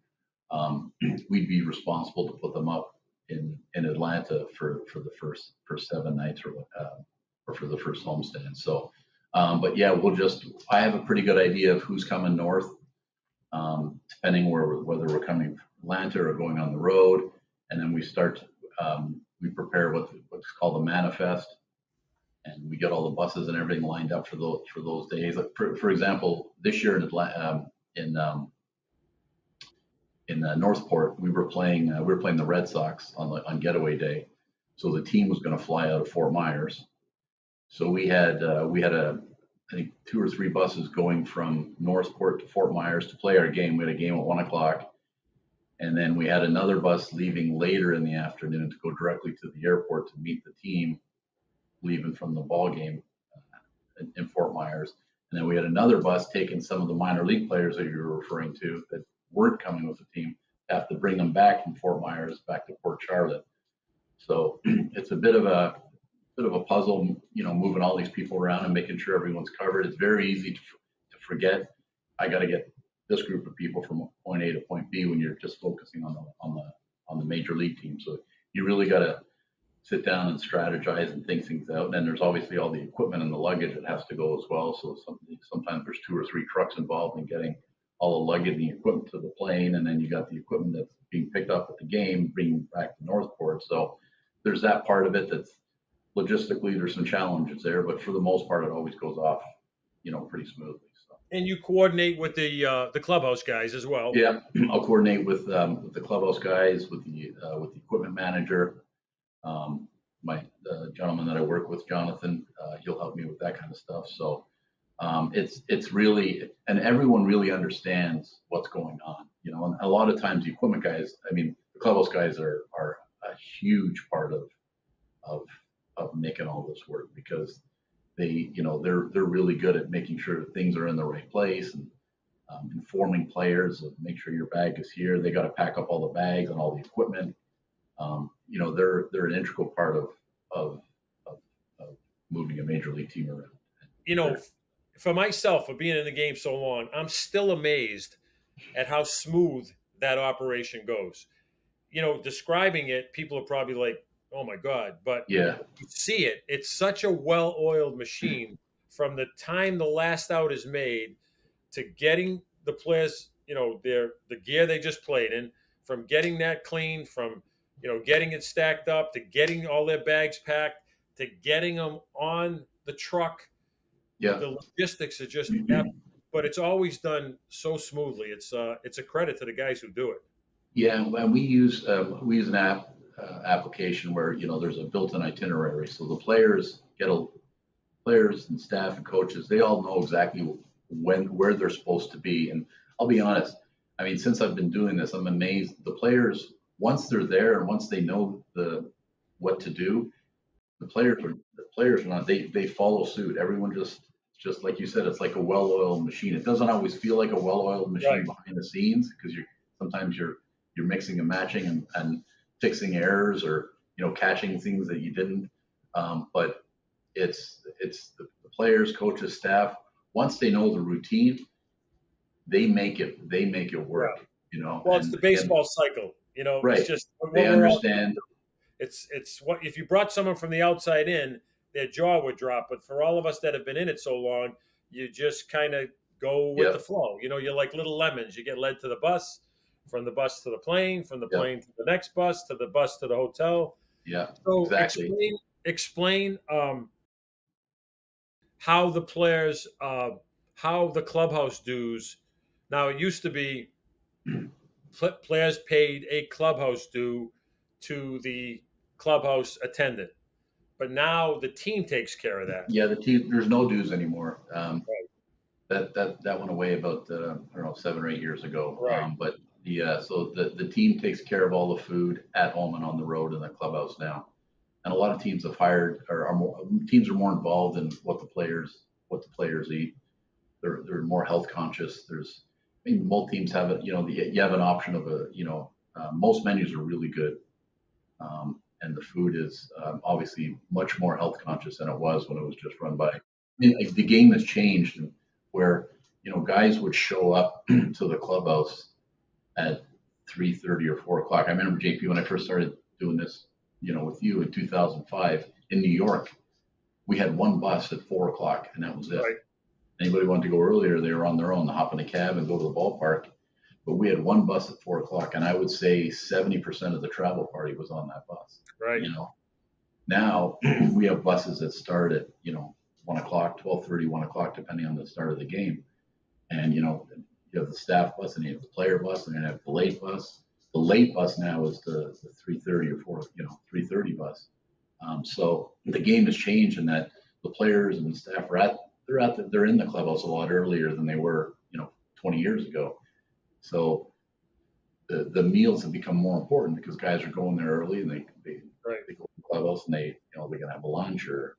Speaker 4: we'd be responsible to put them up in Atlanta for the first 7 nights or for the first homestand. So, but yeah, I have a pretty good idea of who's coming north. depending whether we're coming from Atlanta or going on the road. And then we we prepare what's called a manifest, and we get all the buses and everything lined up for those days. Like for example, this year in Atlanta, in Northport, we were playing the Red Sox on getaway day, so the team was going to fly out of Fort Myers. So we had I think 2 or 3 buses going from Northport to Fort Myers to play our game. We had a game at 1 o'clock, and then we had another bus leaving later in the afternoon to go directly to the airport to meet the team leaving from the ball game in Fort Myers. And then we had another bus taking some of the minor league players that you were referring to that weren't coming with the team, have to bring them back from Fort Myers back to Port Charlotte. So it's a bit of a puzzle, moving all these people around and making sure everyone's covered. It's very easy to forget. I got to get this group of people from point A to point B when you're just focusing on the major league team. So you really got to sit down and strategize and think things out. And then there's obviously all the equipment and the luggage that has to go as well. So sometimes there's 2 or 3 trucks involved in getting all the luggage and the equipment to the plane. And then you got the equipment that's being picked up at the game, bringing back to Northport. So there's that part of it that's logistically, there's some challenges there, but for the most part, it always goes off, pretty smoothly. So.
Speaker 1: And you coordinate with the clubhouse guys as well.
Speaker 4: Yeah, I'll coordinate with the clubhouse guys, with the equipment manager. My gentleman that I work with, Jonathan, he'll help me with that kind of stuff. So it's really, and everyone really understands what's going on, and a lot of times the equipment guys, the clubhouse guys are a huge part of making all this work, because they're really good at making sure things are in the right place, and informing players of make sure your bag is here. They got to pack up all the bags and all the equipment. They're an integral part of moving a major league team around.
Speaker 1: For myself, for being in the game so long, I'm still amazed at how smooth that operation goes. Describing it, people are probably like, oh my God, but
Speaker 4: yeah,
Speaker 1: you see it. It's such a well-oiled machine from the time the last out is made to getting the players, the gear they just played in, from getting that clean, from getting it stacked up, to getting all their bags packed, to getting them on the truck.
Speaker 4: Yeah,
Speaker 1: the logistics are just, but it's always done so smoothly. It's a credit to the guys who do it.
Speaker 4: Yeah, and we use an application where there's a built-in itinerary, so the players and staff and coaches, they all know exactly where they're supposed to be. And I'll be honest, since I've been doing this, I'm amazed. The players, once they're there and once they know what to do, the players are not, they follow suit. Everyone just like you said, it's like a well-oiled machine. It doesn't always feel like a well-oiled machine behind the scenes, because sometimes you're mixing and matching and fixing errors, or catching things that you didn't. But it's the players, coaches, staff. Once they know the routine, they make it work.
Speaker 1: Well, it's the baseball cycle.
Speaker 4: Right.
Speaker 1: It's just
Speaker 4: they understand.
Speaker 1: It's what if you brought someone from the outside in, their jaw would drop. But for all of us that have been in it so long, you just kind of go with the flow. You're like little lemons. You get led to the bus, from the bus to the plane, from the plane to the next bus, to the bus to the hotel.
Speaker 4: Yeah,
Speaker 1: so
Speaker 4: exactly.
Speaker 1: Explain how the players, how the clubhouse dues. Now, it used to be players paid a clubhouse due to the clubhouse attendant, but now the team takes care of that.
Speaker 4: Yeah, the team, there's no dues anymore. That went away about 7 or 8 years ago.
Speaker 1: Right.
Speaker 4: But so the team takes care of all the food at home and on the road in the clubhouse now. And a lot of teams have hired, teams are more involved in what the players eat. They're more health conscious. Most teams have it. You have an option of most menus are really good, and the food is obviously much more health conscious than it was when it was just run by. The game has changed, where guys would show up to the clubhouse at 3:30 or 4 o'clock. I remember, JP, when I first started doing this, with you in 2005 in New York, we had one bus at 4 o'clock, and that was it.
Speaker 1: Right.
Speaker 4: Anybody wanted to go earlier, they were on their own, to hop in a cab and go to the ballpark. but we had one bus at 4 o'clock, and I would say 70% of the travel party was on that bus.
Speaker 1: Right.
Speaker 4: Now we have buses that start at 1 o'clock, 12:30, 1 o'clock, depending on the start of the game, and you have the staff bus and you have the player bus and you have the late bus. The late bus now is the 3:30 or 3:30 bus. So the game has changed in that the players and the staff they're in the clubhouse a lot earlier than they were 20 years ago. So the meals have become more important because guys are going there early and they go to the clubhouse and they're gonna have a lunch or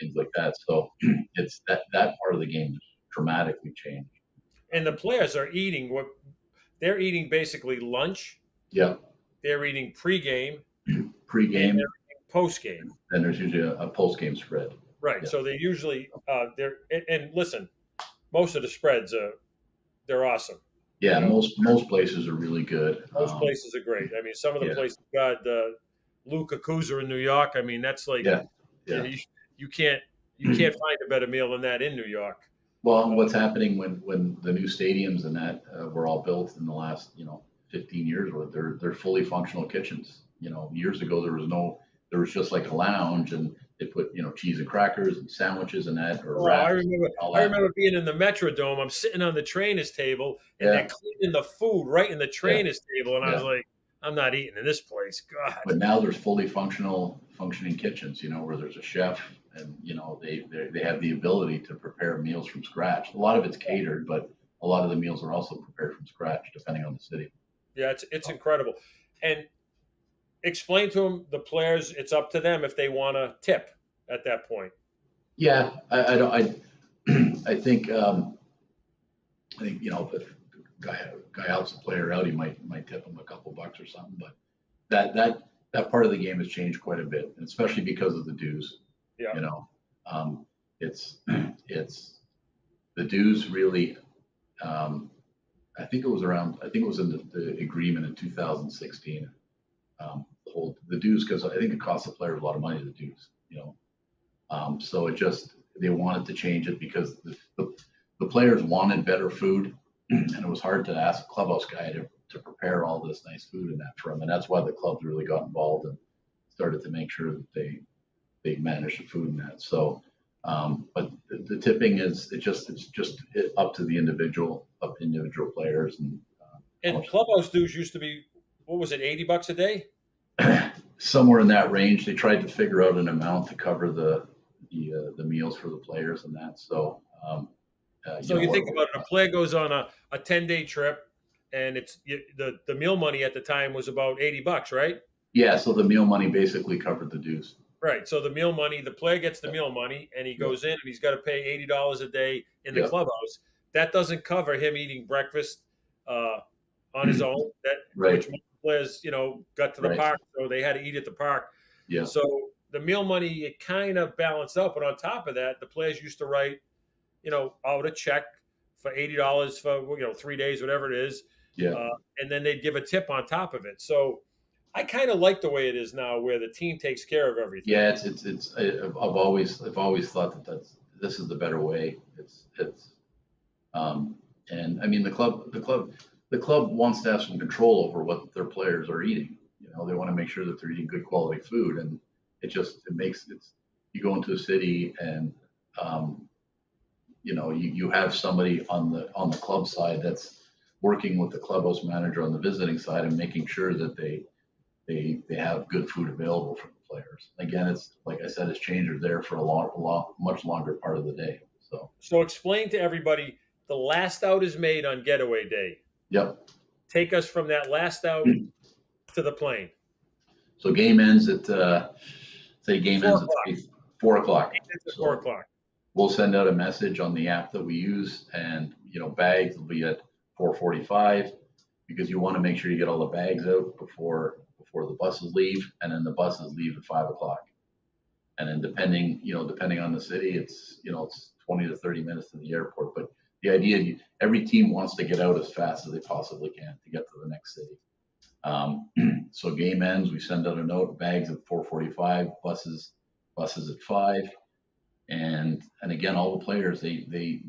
Speaker 4: things like that. So it's that part of the game has dramatically changed.
Speaker 1: And the players are eating they're eating basically lunch.
Speaker 4: Yeah.
Speaker 1: They're eating pregame.
Speaker 4: Pregame.
Speaker 1: Post-game.
Speaker 4: And there's usually a post-game spread.
Speaker 1: Right. Yeah. So they usually and listen, most of the spreads they're awesome.
Speaker 4: Yeah, most places are really good.
Speaker 1: Most places are great. I mean, some of the places got Luca Kuzar in New York. I mean, that's like you can't find a better meal than that in New York.
Speaker 4: Well, what's happening when the new stadiums and that were all built in the last 15 years, they're fully functional kitchens. Years ago there was just like a lounge and they put cheese and crackers and sandwiches and that.
Speaker 1: I remember being in the Metrodome. I'm sitting on the trainer's table and they're cleaning the food right in the trainer's table, and I was like, I'm not eating in this place. God.
Speaker 4: But now there's fully functioning kitchens, where there's a chef and they have the ability to prepare meals from scratch. A lot of it's catered, but a lot of the meals are also prepared from scratch, depending on the city.
Speaker 1: Yeah, it's incredible. And explain to them, the players, it's up to them if they want to tip at that point.
Speaker 4: Yeah, I think if a guy helps a player out, he might tip him a couple bucks or something. But that part of the game has changed quite a bit, and especially because of the dues.
Speaker 1: Yeah.
Speaker 4: It's the dues really. I think it was in the agreement in 2016. The dues, because I think it costs the players a lot of money, the dues. So they wanted to change it because the players wanted better food, and it was hard to ask a clubhouse guy to prepare all this nice food in that for them, and that's why the clubs really got involved and started to make sure that they manage the food in that. So, but the tipping it's just up to the individual players
Speaker 1: and clubhouse dues used to be, what was it, $80 a day?
Speaker 4: Somewhere in that range. They tried to figure out an amount to cover the meals for the players and that. So,
Speaker 1: you think about it, a player goes on a 10-day trip, and it's the meal money at the time was about $80, right?
Speaker 4: Yeah. So the meal money basically covered the dues.
Speaker 1: Right. So the meal money, the player gets the meal money, and he goes in and he's got to pay $80 a day in the clubhouse. That doesn't cover him eating breakfast on his own. Which most players, got to the park, so they had to eat at the park.
Speaker 4: Yeah.
Speaker 1: So the meal money, it kind of balanced out, but on top of that, the players used to write, out a check for $80 for 3 days, whatever it is.
Speaker 4: Yeah.
Speaker 1: And then they'd give a tip on top of it. So I kind of like the way it is now, where the team takes care of everything.
Speaker 4: Yeah, I've always thought this is the better way. And I mean the club wants to have some control over what their players are eating. They want to make sure that they're eating good quality food, and you go into a city and you have somebody on the club side that's working with the clubhouse manager on the visiting side and making sure that they have good food available for the players. Again, it's like I said, it's changed there for much longer part of the day.
Speaker 1: So explain to everybody, the last out is made on getaway day.
Speaker 4: Yep.
Speaker 1: Take us from that last out to the plane.
Speaker 4: So game ends at 4 o'clock.
Speaker 1: It's 4 o'clock.
Speaker 4: We'll send out a message on the app that we use, and bags will be at 4:45 because you want to make sure you get all the bags out before the buses leave, and then the buses leave at 5 o'clock. And then depending on the city, it's 20 to 30 minutes to the airport. But the idea, every team wants to get out as fast as they possibly can to get to the next city. So game ends, we send out a note, bags at 4:45, buses at 5. And again, all the players, they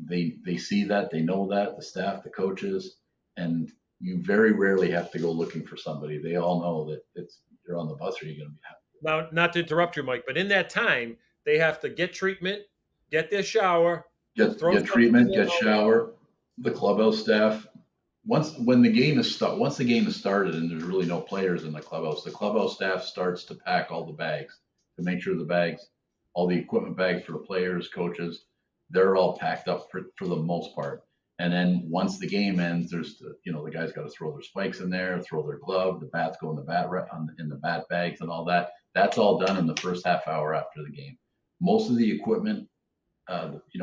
Speaker 4: see that, they know that, the staff, the coaches, and you very rarely have to go looking for somebody. They all know that you're on the bus or you're going to be happy.
Speaker 1: Now, not to interrupt you, Mike, but in that time, they have to get treatment, get their shower,
Speaker 4: Get treatment, get shower. The clubhouse staff, once the game is started and there's really no players in the clubhouse staff starts to pack all the bags to make sure the bags, all the equipment bags for the players, coaches, they're all packed up for the most part. And then once the game ends, there's the guys got to throw their spikes in there, throw their glove, the bats go in the bat bags and all that. That's all done in the first half hour after the game. Most of the equipment,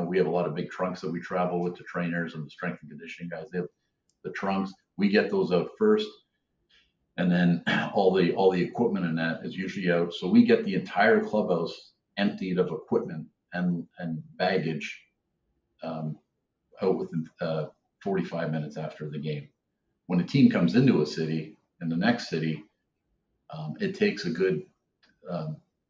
Speaker 4: we have a lot of big trunks that we travel with, the trainers and the strength and conditioning guys. They have the trunks. We get those out first, and then all the equipment in that is usually out. So we get the entire clubhouse emptied of equipment and baggage out within 45 minutes after the game. When a team comes into a city, in the next city, it takes a good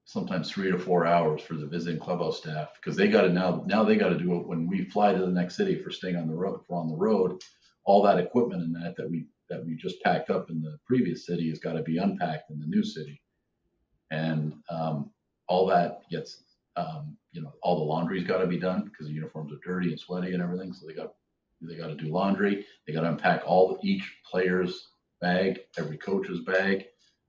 Speaker 4: sometimes 3 to 4 hours for the visiting clubhouse staff, because they got to now they got to do it when we fly to the next city for staying on the road. For on the road, all that equipment in that we just packed up in the previous city has got to be unpacked in the new city, and all that gets all the laundry's got to be done because the uniforms are dirty and sweaty and everything. So they got to do laundry. They got to unpack each player's bag, every coach's bag,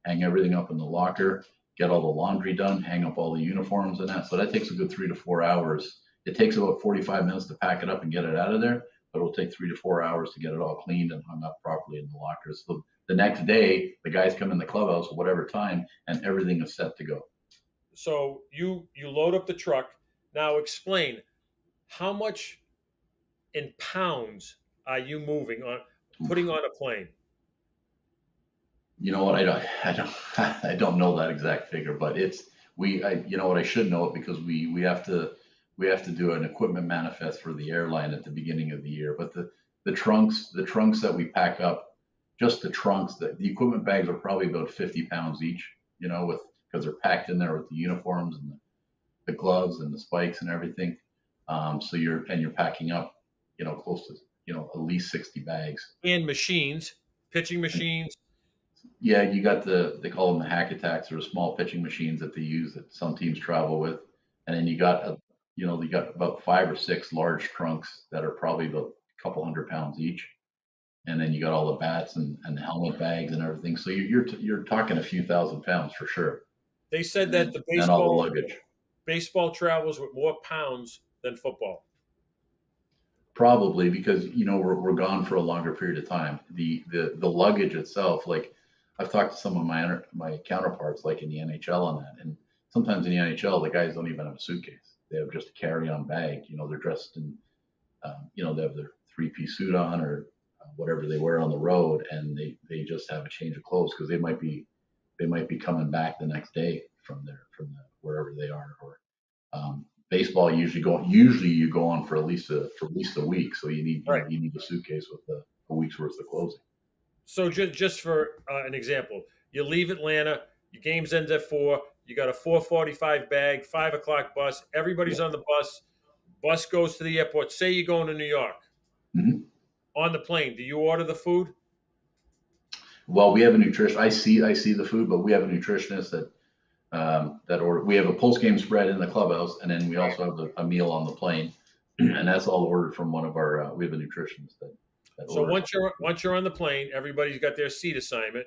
Speaker 4: hang everything up in the locker, get all the laundry done, hang up all the uniforms and that. So that takes a good 3 to 4 hours. It takes about 45 minutes to pack it up and get it out of there, but it'll take 3 to 4 hours to get it all cleaned and hung up properly in the lockers. So the next day, the guys come in the clubhouse at whatever time, and everything is set to go.
Speaker 1: So you load up the truck. Now explain, how much in pounds are you putting on a plane?
Speaker 4: You know what? I don't know that exact figure, but I should know it because we have to do an equipment manifest for the airline at the beginning of the year. But the trunks that we pack up, just the trunks, the equipment bags are probably about 50 pounds each, because they're packed in there with the uniforms and the gloves and the spikes and everything. So you're packing up, close to, at least 60 bags.
Speaker 1: And machines, pitching machines.
Speaker 4: Yeah, you got they call them the hack attacks, or small pitching machines that they use that some teams travel with. And then you got about 5 or 6 large trunks that are probably about a couple 100 pounds each. And then you got all the bats and the helmet bags and everything. So you're talking a few thousand pounds for sure.
Speaker 1: They said that the baseball travels with more pounds than football.
Speaker 4: Probably because we're gone for a longer period of time. The luggage itself, like I've talked to some of my counterparts, like in the NHL on that, and sometimes in the NHL the guys don't even have a suitcase; they have just a carry-on bag. They're dressed in, they have their 3-piece suit on or whatever they wear on the road, and they just have a change of clothes because they might be coming back the next day from wherever they are. Or baseball usually you go on for at least a week, so you need a suitcase with a week's worth of clothing.
Speaker 1: So just for an example, you leave Atlanta, your game's ends at 4, you got a 4:45 bag, 5 o'clock bus, everybody's on the bus goes to the airport. Say you're going to New York.
Speaker 4: Mm-hmm.
Speaker 1: On the plane, do you order the food?
Speaker 4: Well, we have a nutritionist. I see the food, but we have a nutritionist that order. We have a post-game spread in the clubhouse, and then we also have a meal on the plane, and that's all ordered from one of our. We have a nutritionist that
Speaker 1: so once you're on the plane, everybody's got their seat assignment.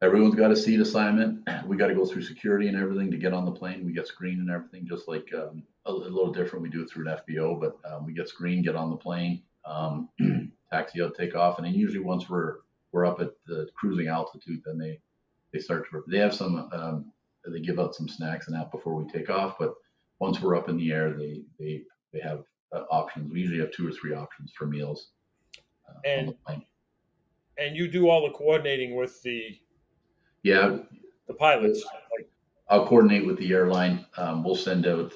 Speaker 4: Everyone's got a seat assignment. We got to go through security and everything to get on the plane. We get screened and everything, just like a little different. We do it through an FBO, but we get screened, get on the plane, taxi out, take off, and then usually once we're up at the cruising altitude, then they start to. They have some. They give out some snacks and that before we take off, but once we're up in the air, they have options. We usually have 2 or 3 options for meals.
Speaker 1: And you do all the coordinating with the pilots.
Speaker 4: I'll coordinate with the airline. We'll send out,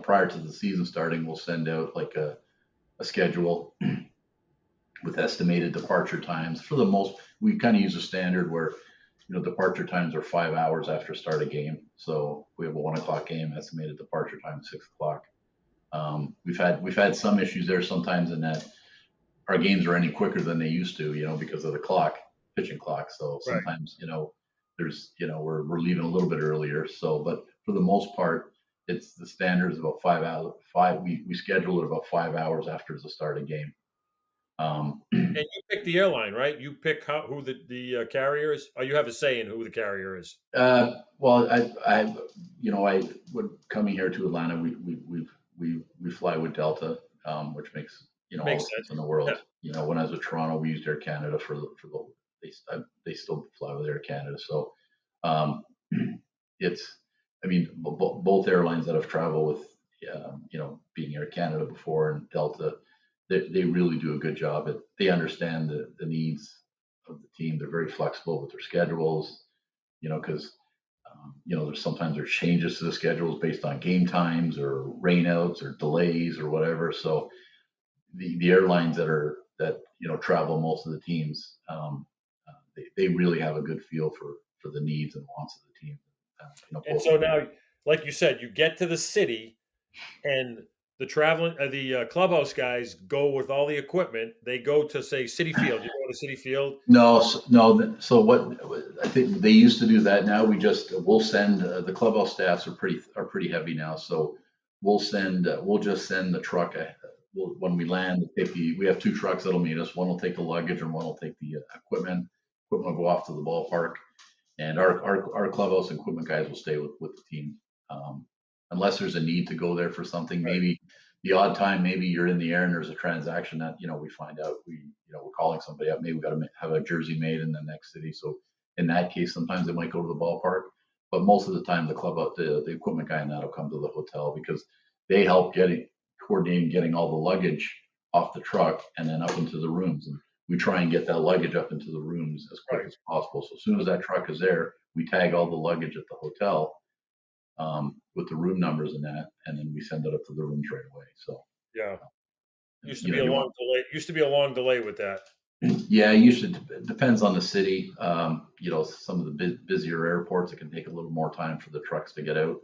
Speaker 4: prior to the season starting, we'll send out like a schedule with estimated departure times. For the most, we kind of use a standard where, departure times are 5 hours after start of game. So we have a 1 o'clock game, estimated departure time 6 o'clock. We've had some issues there sometimes in that our games are any quicker than they used to, because of the pitching clock. So
Speaker 1: Right.
Speaker 4: sometimes, there's, we're leaving a little bit earlier. So, but for the most part, it's the standards about 5 hours. We schedule it about 5 hours after the start of game.
Speaker 1: And you pick the airline, right? You pick who the carrier is. Oh, you have a say in who the carrier is.
Speaker 4: Well, I would coming here to Atlanta, we fly with Delta, which makes all the sense in the world.
Speaker 1: Yeah.
Speaker 4: When I was with Toronto, we used Air Canada for the they still fly with Air Canada. So both airlines that I've traveled with, being Air Canada before and Delta, they really do a good job. They understand the needs of the team. They're very flexible with their schedules, because there's changes to the schedules based on game times or rainouts or delays or whatever. So the airlines that travel most of the teams, they really have a good feel for the needs and wants of the team.
Speaker 1: And so now, like you said, you get to the city, and the clubhouse guys go with all the equipment. They go to, say, Citi Field. You go to Citi Field?
Speaker 4: No. So what I think they used to do that. Now we'll send the clubhouse staffs are pretty heavy now. So we'll just send the truck. When we land, we have 2 trucks that'll meet us. One will take the luggage and one will take the equipment. Equipment will go off to the ballpark, and our clubhouse equipment guys will stay with the team. Unless there's a need to go there for something, maybe the odd time, maybe you're in the air and there's a transaction that, we find out we're calling somebody up. Maybe we got to have a jersey made in the next city. So in that case, sometimes they might go to the ballpark, but most of the time the equipment guy and that'll come to the hotel because they help coordinating getting all the luggage off the truck and then up into the rooms. And we try and get that luggage up into the rooms as quick as possible. So as soon as that truck is there, we tag all the luggage at the hotel with the room numbers and that, and then we send it up to the rooms right away. So
Speaker 1: yeah, used to be a long delay. Used to be a long delay with that.
Speaker 4: Yeah, usually it depends on the city. Some of the busier airports, it can take a little more time for the trucks to get out.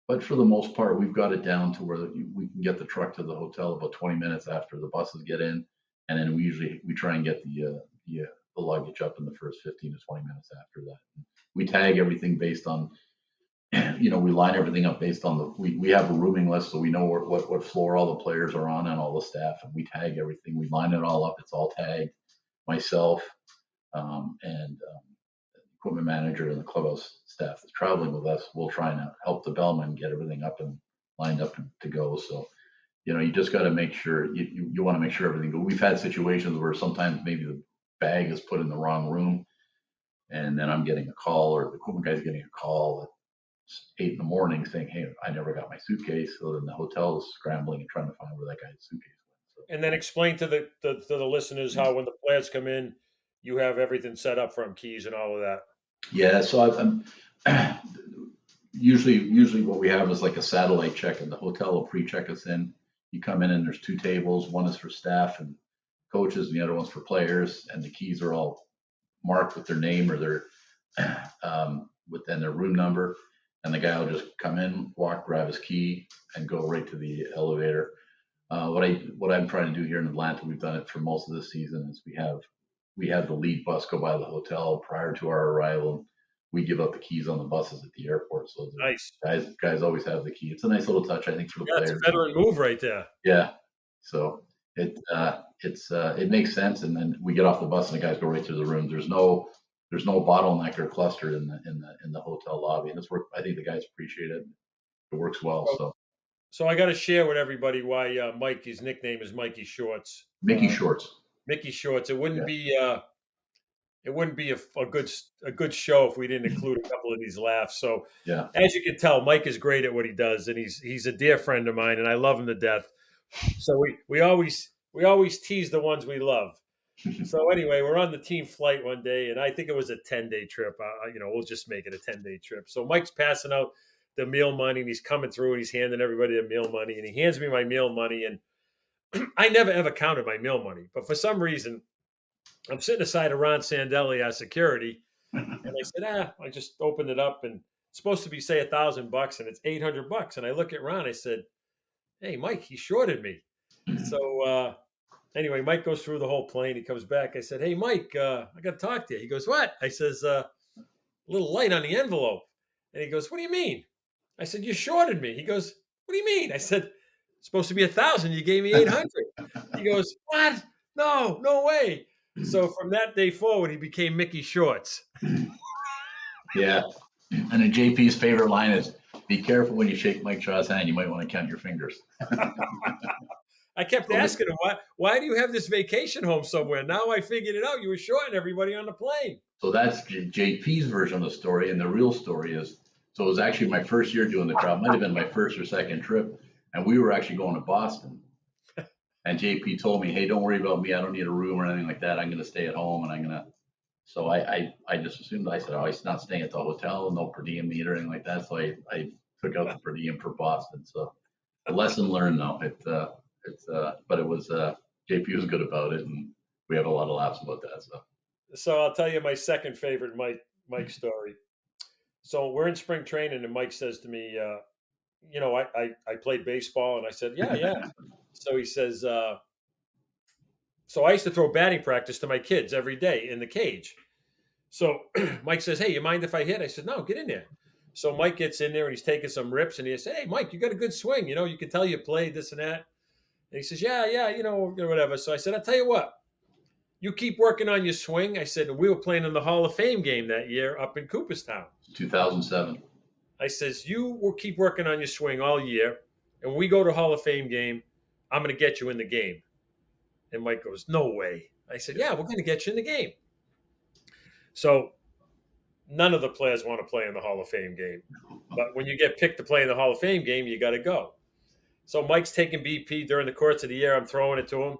Speaker 4: But for the most part, we've got it down to where we can get the truck to the hotel about 20 minutes after the buses get in, and then we try and get the luggage up in the first 15 to 20 minutes after that. We tag everything based on. We line everything up based on we have a rooming list, so we know what floor all the players are on and all the staff, and we tag everything. We line it all up. It's all tagged. Myself and the equipment manager and the clubhouse staff that's traveling with us will try and help the bellman get everything up and lined up to go. So, you just got to make sure you want to make sure everything goes. We've had situations where sometimes maybe the bag is put in the wrong room, and then I'm getting a call, or the equipment guy's getting a call at 8 a.m. saying, "Hey, I never got my suitcase." So then the hotel is scrambling and trying to find where that guy's suitcase went. So,
Speaker 1: and then explain to the listeners how when the players come in, you have everything set up from keys and all of that.
Speaker 4: Yeah. So I'm usually what we have is like a satellite check, and the hotel will pre-check us in. You come in and there's 2 tables. One is for staff and coaches, and the other one's for players. And the keys are all marked with their name or their within their room number. And the guy will just come in, walk, grab his key, and go right to the elevator. What I'm trying to do here in Atlanta, we've done it for most of the season, is we have the lead bus go by the hotel prior to our arrival. We give up the keys on the buses at the airport, so
Speaker 1: nice.
Speaker 4: Guys always have the key. It's a nice little touch, I think, for the players.
Speaker 1: It's a veteran move right there.
Speaker 4: Yeah, so it makes sense, and then we get off the bus and the guys go right to the room. There's no bottleneck or cluster in the hotel lobby, and I think the guys appreciate it. It works well.
Speaker 1: So I got to share with everybody why Mikey's nickname is Mikey Shorts.
Speaker 4: Mickey Shorts.
Speaker 1: Mickey Shorts. It wouldn't be a good show if we didn't include a couple of these laughs. So
Speaker 4: yeah,
Speaker 1: as you can tell, Mike is great at what he does, and he's a dear friend of mine, and I love him to death. So we always tease the ones we love. So anyway, we're on the team flight one day, and I think it was a 10-day trip. We'll just make it a 10-day trip. So Mike's passing out the meal money, and he's coming through, and he's handing everybody the meal money, and he hands me my meal money, and I never ever counted my meal money, but for some reason, I'm sitting aside of Ron Sandelli, our security, and I said, I just opened it up, and it's supposed to be, say, $1,000, and it's $800. And I look at Ron, I said, "Hey, Mike, he shorted me." So Anyway, Mike goes through the whole plane. He comes back. I said, "Hey, Mike, I got to talk to you." He goes, "What?" I says, "A little light on the envelope." And he goes, "What do you mean?" I said, "You shorted me." He goes, "What do you mean?" I said, "It's supposed to be 1,000. You gave me 800." He goes, "What? No, no way." So from that day forward, he became Mickey Shorts.
Speaker 4: Yeah. And then JP's favorite line is, "Be careful when you shake Mike Shaw's hand. You might want to count your fingers."
Speaker 1: I kept asking him, why do you have this vacation home somewhere? Now I figured it out. You were shorting everybody on the plane.
Speaker 4: So that's JP's version of the story. And the real story is, so it was actually my first year doing the crowd. Might have been my first or second trip. And we were actually going to Boston. And JP told me, "Hey, don't worry about me. I don't need a room or anything like that. I'm going to stay at home and I'm going to." So I just assumed, I said, "Oh, he's not staying at the hotel, no per diem need or anything like that." So I took out the per diem for Boston. So a lesson learned though. But it was, JP was good about it. And we have a lot of laughs about that.
Speaker 1: So I'll tell you my second favorite Mike story. So we're in spring training and Mike says to me, I played baseball, and I said, yeah. So he says, so I used to throw batting practice to my kids every day in the cage. So Mike says, "Hey, you mind if I hit?" I said, "No, get in there." So Mike gets in there and he's taking some rips, and he said, "Hey, Mike, you got a good swing. You can tell you played this and that." And he says, yeah, whatever. So I said, "I'll tell you what, you keep working on your swing." I said, "We were playing in the Hall of Fame game that year up in Cooperstown."
Speaker 4: 2007.
Speaker 1: I says, "You will keep working on your swing all year, and when we go to Hall of Fame game, I'm going to get you in the game." And Mike goes, "No way." I said, "Yeah, we're going to get you in the game." So none of the players want to play in the Hall of Fame game. But when you get picked to play in the Hall of Fame game, you got to go. So Mike's taking BP during the course of the year. I'm throwing it to him.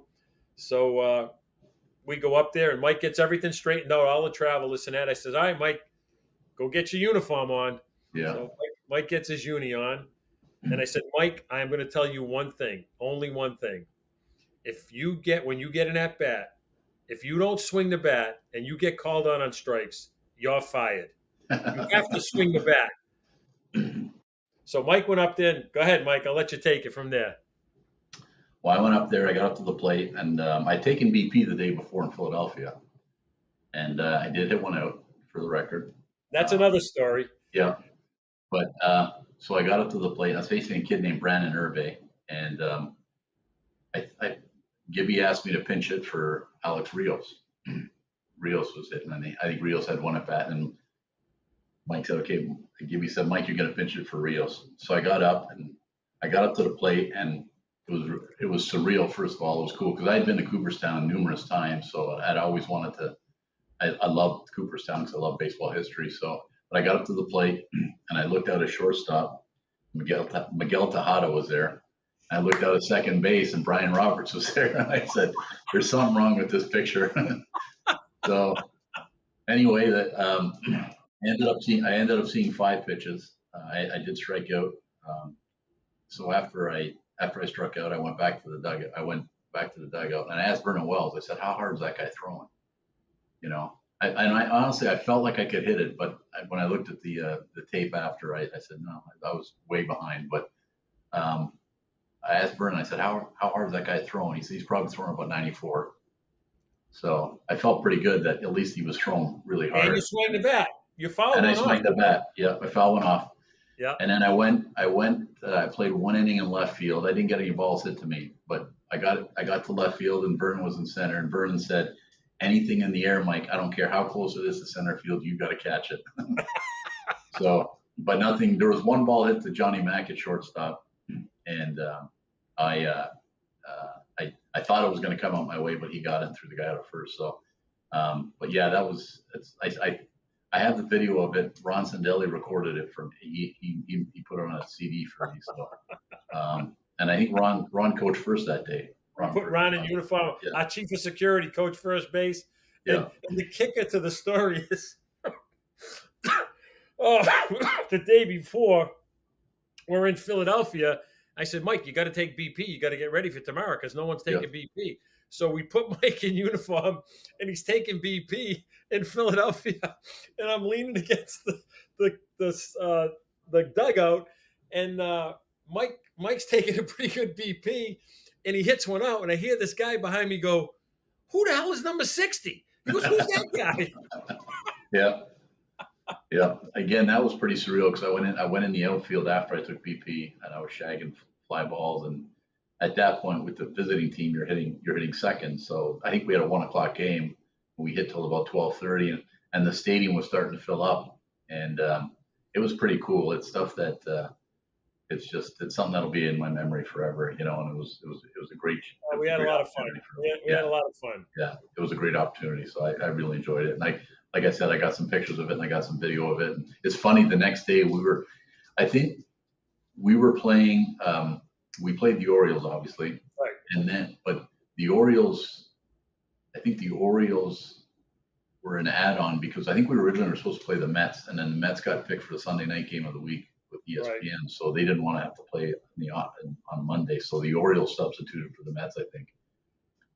Speaker 1: So we go up there, and Mike gets everything straightened out, all the travel, this and that. I said, "All right, Mike, go get your uniform on."
Speaker 4: Yeah.
Speaker 1: So Mike gets his uni on. And I said, "Mike, I'm going to tell you one thing, only one thing. When you get an at bat, if you don't swing the bat and you get called on strikes, you're fired. You have to swing the bat." So Mike went up there. Go ahead, Mike. I'll let you take it from there.
Speaker 4: Well, I went up there. I got up to the plate, and I'd taken BP the day before in Philadelphia, and I did hit one out for the record.
Speaker 1: That's another story.
Speaker 4: Yeah, but so I got up to the plate. I was facing a kid named Brandon Irbe, and Gibby asked me to pinch hit for Alex Rios. Rios was hitting, and I think Rios had one at bat, and Mike said, "Okay." Gibby said, "Mike, you're going to pinch it for Rios." So I got up to the plate, and it was surreal. First of all, it was cool because I had been to Cooperstown numerous times, so I'd always wanted to. I loved Cooperstown because I love baseball history. So, but I got up to the plate, and I looked out at shortstop. Miguel Tejada was there. I looked out at second base, and Brian Roberts was there. And I said, "There's something wrong with this picture." So anyway, I ended up seeing 5 pitches. I did strike out. So after I struck out, I went back to the dugout. And I asked Vernon Wells. I said, "How hard is that guy throwing?" I honestly, I felt like I could hit it, but when I looked at the tape after, I said, "No, I was way behind." But I asked Vernon. I said, "How hard is that guy throwing?" He said, "He's probably throwing about 94." So I felt pretty good that at least he was throwing really hard.
Speaker 1: And you swing the bat. You fouled
Speaker 4: and
Speaker 1: one
Speaker 4: I swung the bat. Yeah, I fouled one off.
Speaker 1: Yeah.
Speaker 4: And then I played 1 inning in left field. I didn't get any balls hit to me, but I got to left field, and Vernon was in center. And Vernon said, "Anything in the air, Mike, I don't care how close it is to center field, you got to catch it." So, but nothing. There was one ball hit to Johnny Mack at shortstop, and I thought it was going to come out my way, but he got it through the guy out at first. So, but yeah, I have the video of it. Ron Sandelli recorded it for me. He put it on a CD for me. So, and I think Ron coached first that day.
Speaker 1: Put Ron in uniform. Yeah. Our chief of security, coach first base. And the kicker to the story is, the day before, we're in Philadelphia. I said, "Mike, you got to take BP. You got to get ready for tomorrow because no one's taking BP." So we put Mike in uniform, and he's taking BP in Philadelphia, and I'm leaning against the dugout, and Mike's taking a pretty good BP, and he hits one out, and I hear this guy behind me go, "Who the hell is number 60?" He goes, "Who's that guy?"
Speaker 4: Yeah. Yeah. Again, that was pretty surreal because I went in the outfield after I took BP, and I was shagging fly balls. And at that point, with the visiting team, you're hitting second. So I think we had a 1 o'clock game. We hit till about 12:30, and the stadium was starting to fill up. And it was pretty cool. It's stuff that it's something that'll be in my memory forever, you know. And it was a great.
Speaker 1: We had a lot of fun. We had a lot of fun.
Speaker 4: Yeah, it was a great opportunity. So I really enjoyed it. And like I said, I got some pictures of it and I got some video of it. And it's funny. The next day I think we were playing. We played the Orioles, obviously,
Speaker 1: right?
Speaker 4: But the Orioles, I think the Orioles were an add-on because I think we originally were supposed to play the Mets, and then the Mets got picked for the Sunday night game of the week with ESPN, right. So they didn't want to have to play on Monday. So the Orioles substituted for the Mets, I think.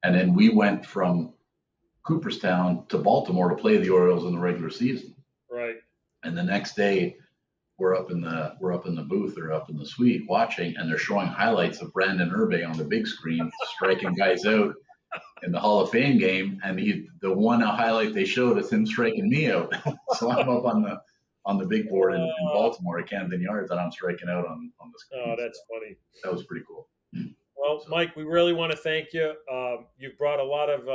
Speaker 4: And then we went from Cooperstown to Baltimore to play the Orioles in the regular season.
Speaker 1: Right.
Speaker 4: And the next day, we're up in the booth or up in the suite watching, and they're showing highlights of Brandon Irbe on the big screen striking guys out in the Hall of Fame game, and the one highlight they showed is him striking me out. So I'm up on the big board in Baltimore at Camden Yards, and I'm striking out on the screen.
Speaker 1: Oh, that's funny.
Speaker 4: That was pretty cool.
Speaker 1: Well, Mike, we really want to thank you. You've brought a lot of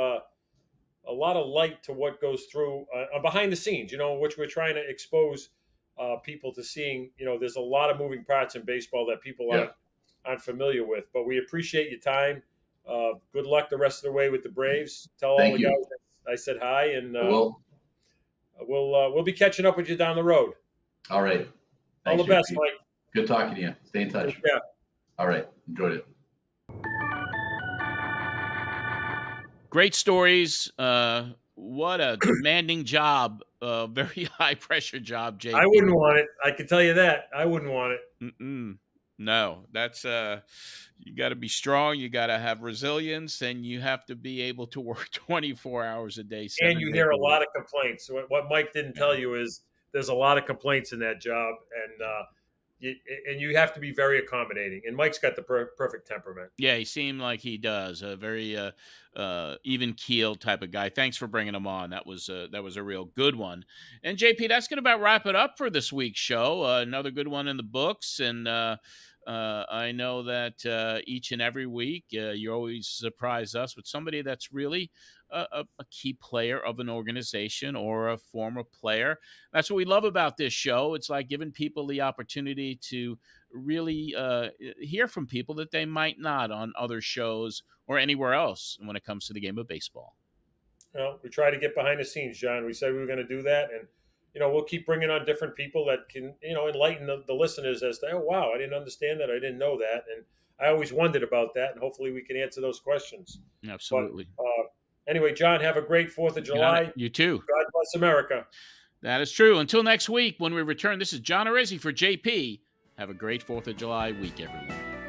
Speaker 1: light to what goes through behind the scenes, you know, which we're trying to expose people to seeing. You know, there's a lot of moving parts in baseball that people aren't familiar with. But we appreciate your time. Good luck the rest of the way with the Braves. Tell all the guys I said hi, and we'll be catching up with you down the road.
Speaker 4: All right.
Speaker 1: Thanks, all the best, Mike.
Speaker 4: Good talking to you. Stay in touch.
Speaker 1: Yeah.
Speaker 4: All right. Enjoyed it.
Speaker 2: Great stories. What a demanding job. Very high pressure job, JP.
Speaker 1: I wouldn't want it. I can tell you that. I wouldn't want it.
Speaker 2: No, that's you got to be strong. You got to have resilience, and you have to be able to work 24 hours a day.
Speaker 1: And you hear a lot of complaints. So what Mike didn't tell you is there's a lot of complaints in that job, and you have to be very accommodating. And Mike's got the perfect temperament.
Speaker 2: Yeah, he seemed like he does. A very even keel type of guy. Thanks for bringing him on. That was a real good one. And JP, that's going to about wrap it up for this week's show. Another good one in the books. And I know that each and every week you always surprise us with somebody that's really a key player of an organization or a former player. That's what we love about this show. It's like giving people the opportunity to really hear from people that they might not on other shows or anywhere else when it comes to the game of baseball.
Speaker 1: Well, we try to get behind the scenes, John. We said we were going to do that, and we'll keep bringing on different people that can enlighten the listeners as to, oh wow, I didn't understand that, I didn't know that, and I always wondered about that, and hopefully we can answer those questions.
Speaker 2: Absolutely.
Speaker 1: But, anyway, John, have a great 4th of July.
Speaker 2: You too.
Speaker 1: God bless America.
Speaker 2: That is true. Until next week when we return, this is John Arezzi for JP. Have a great 4th of July week, everyone.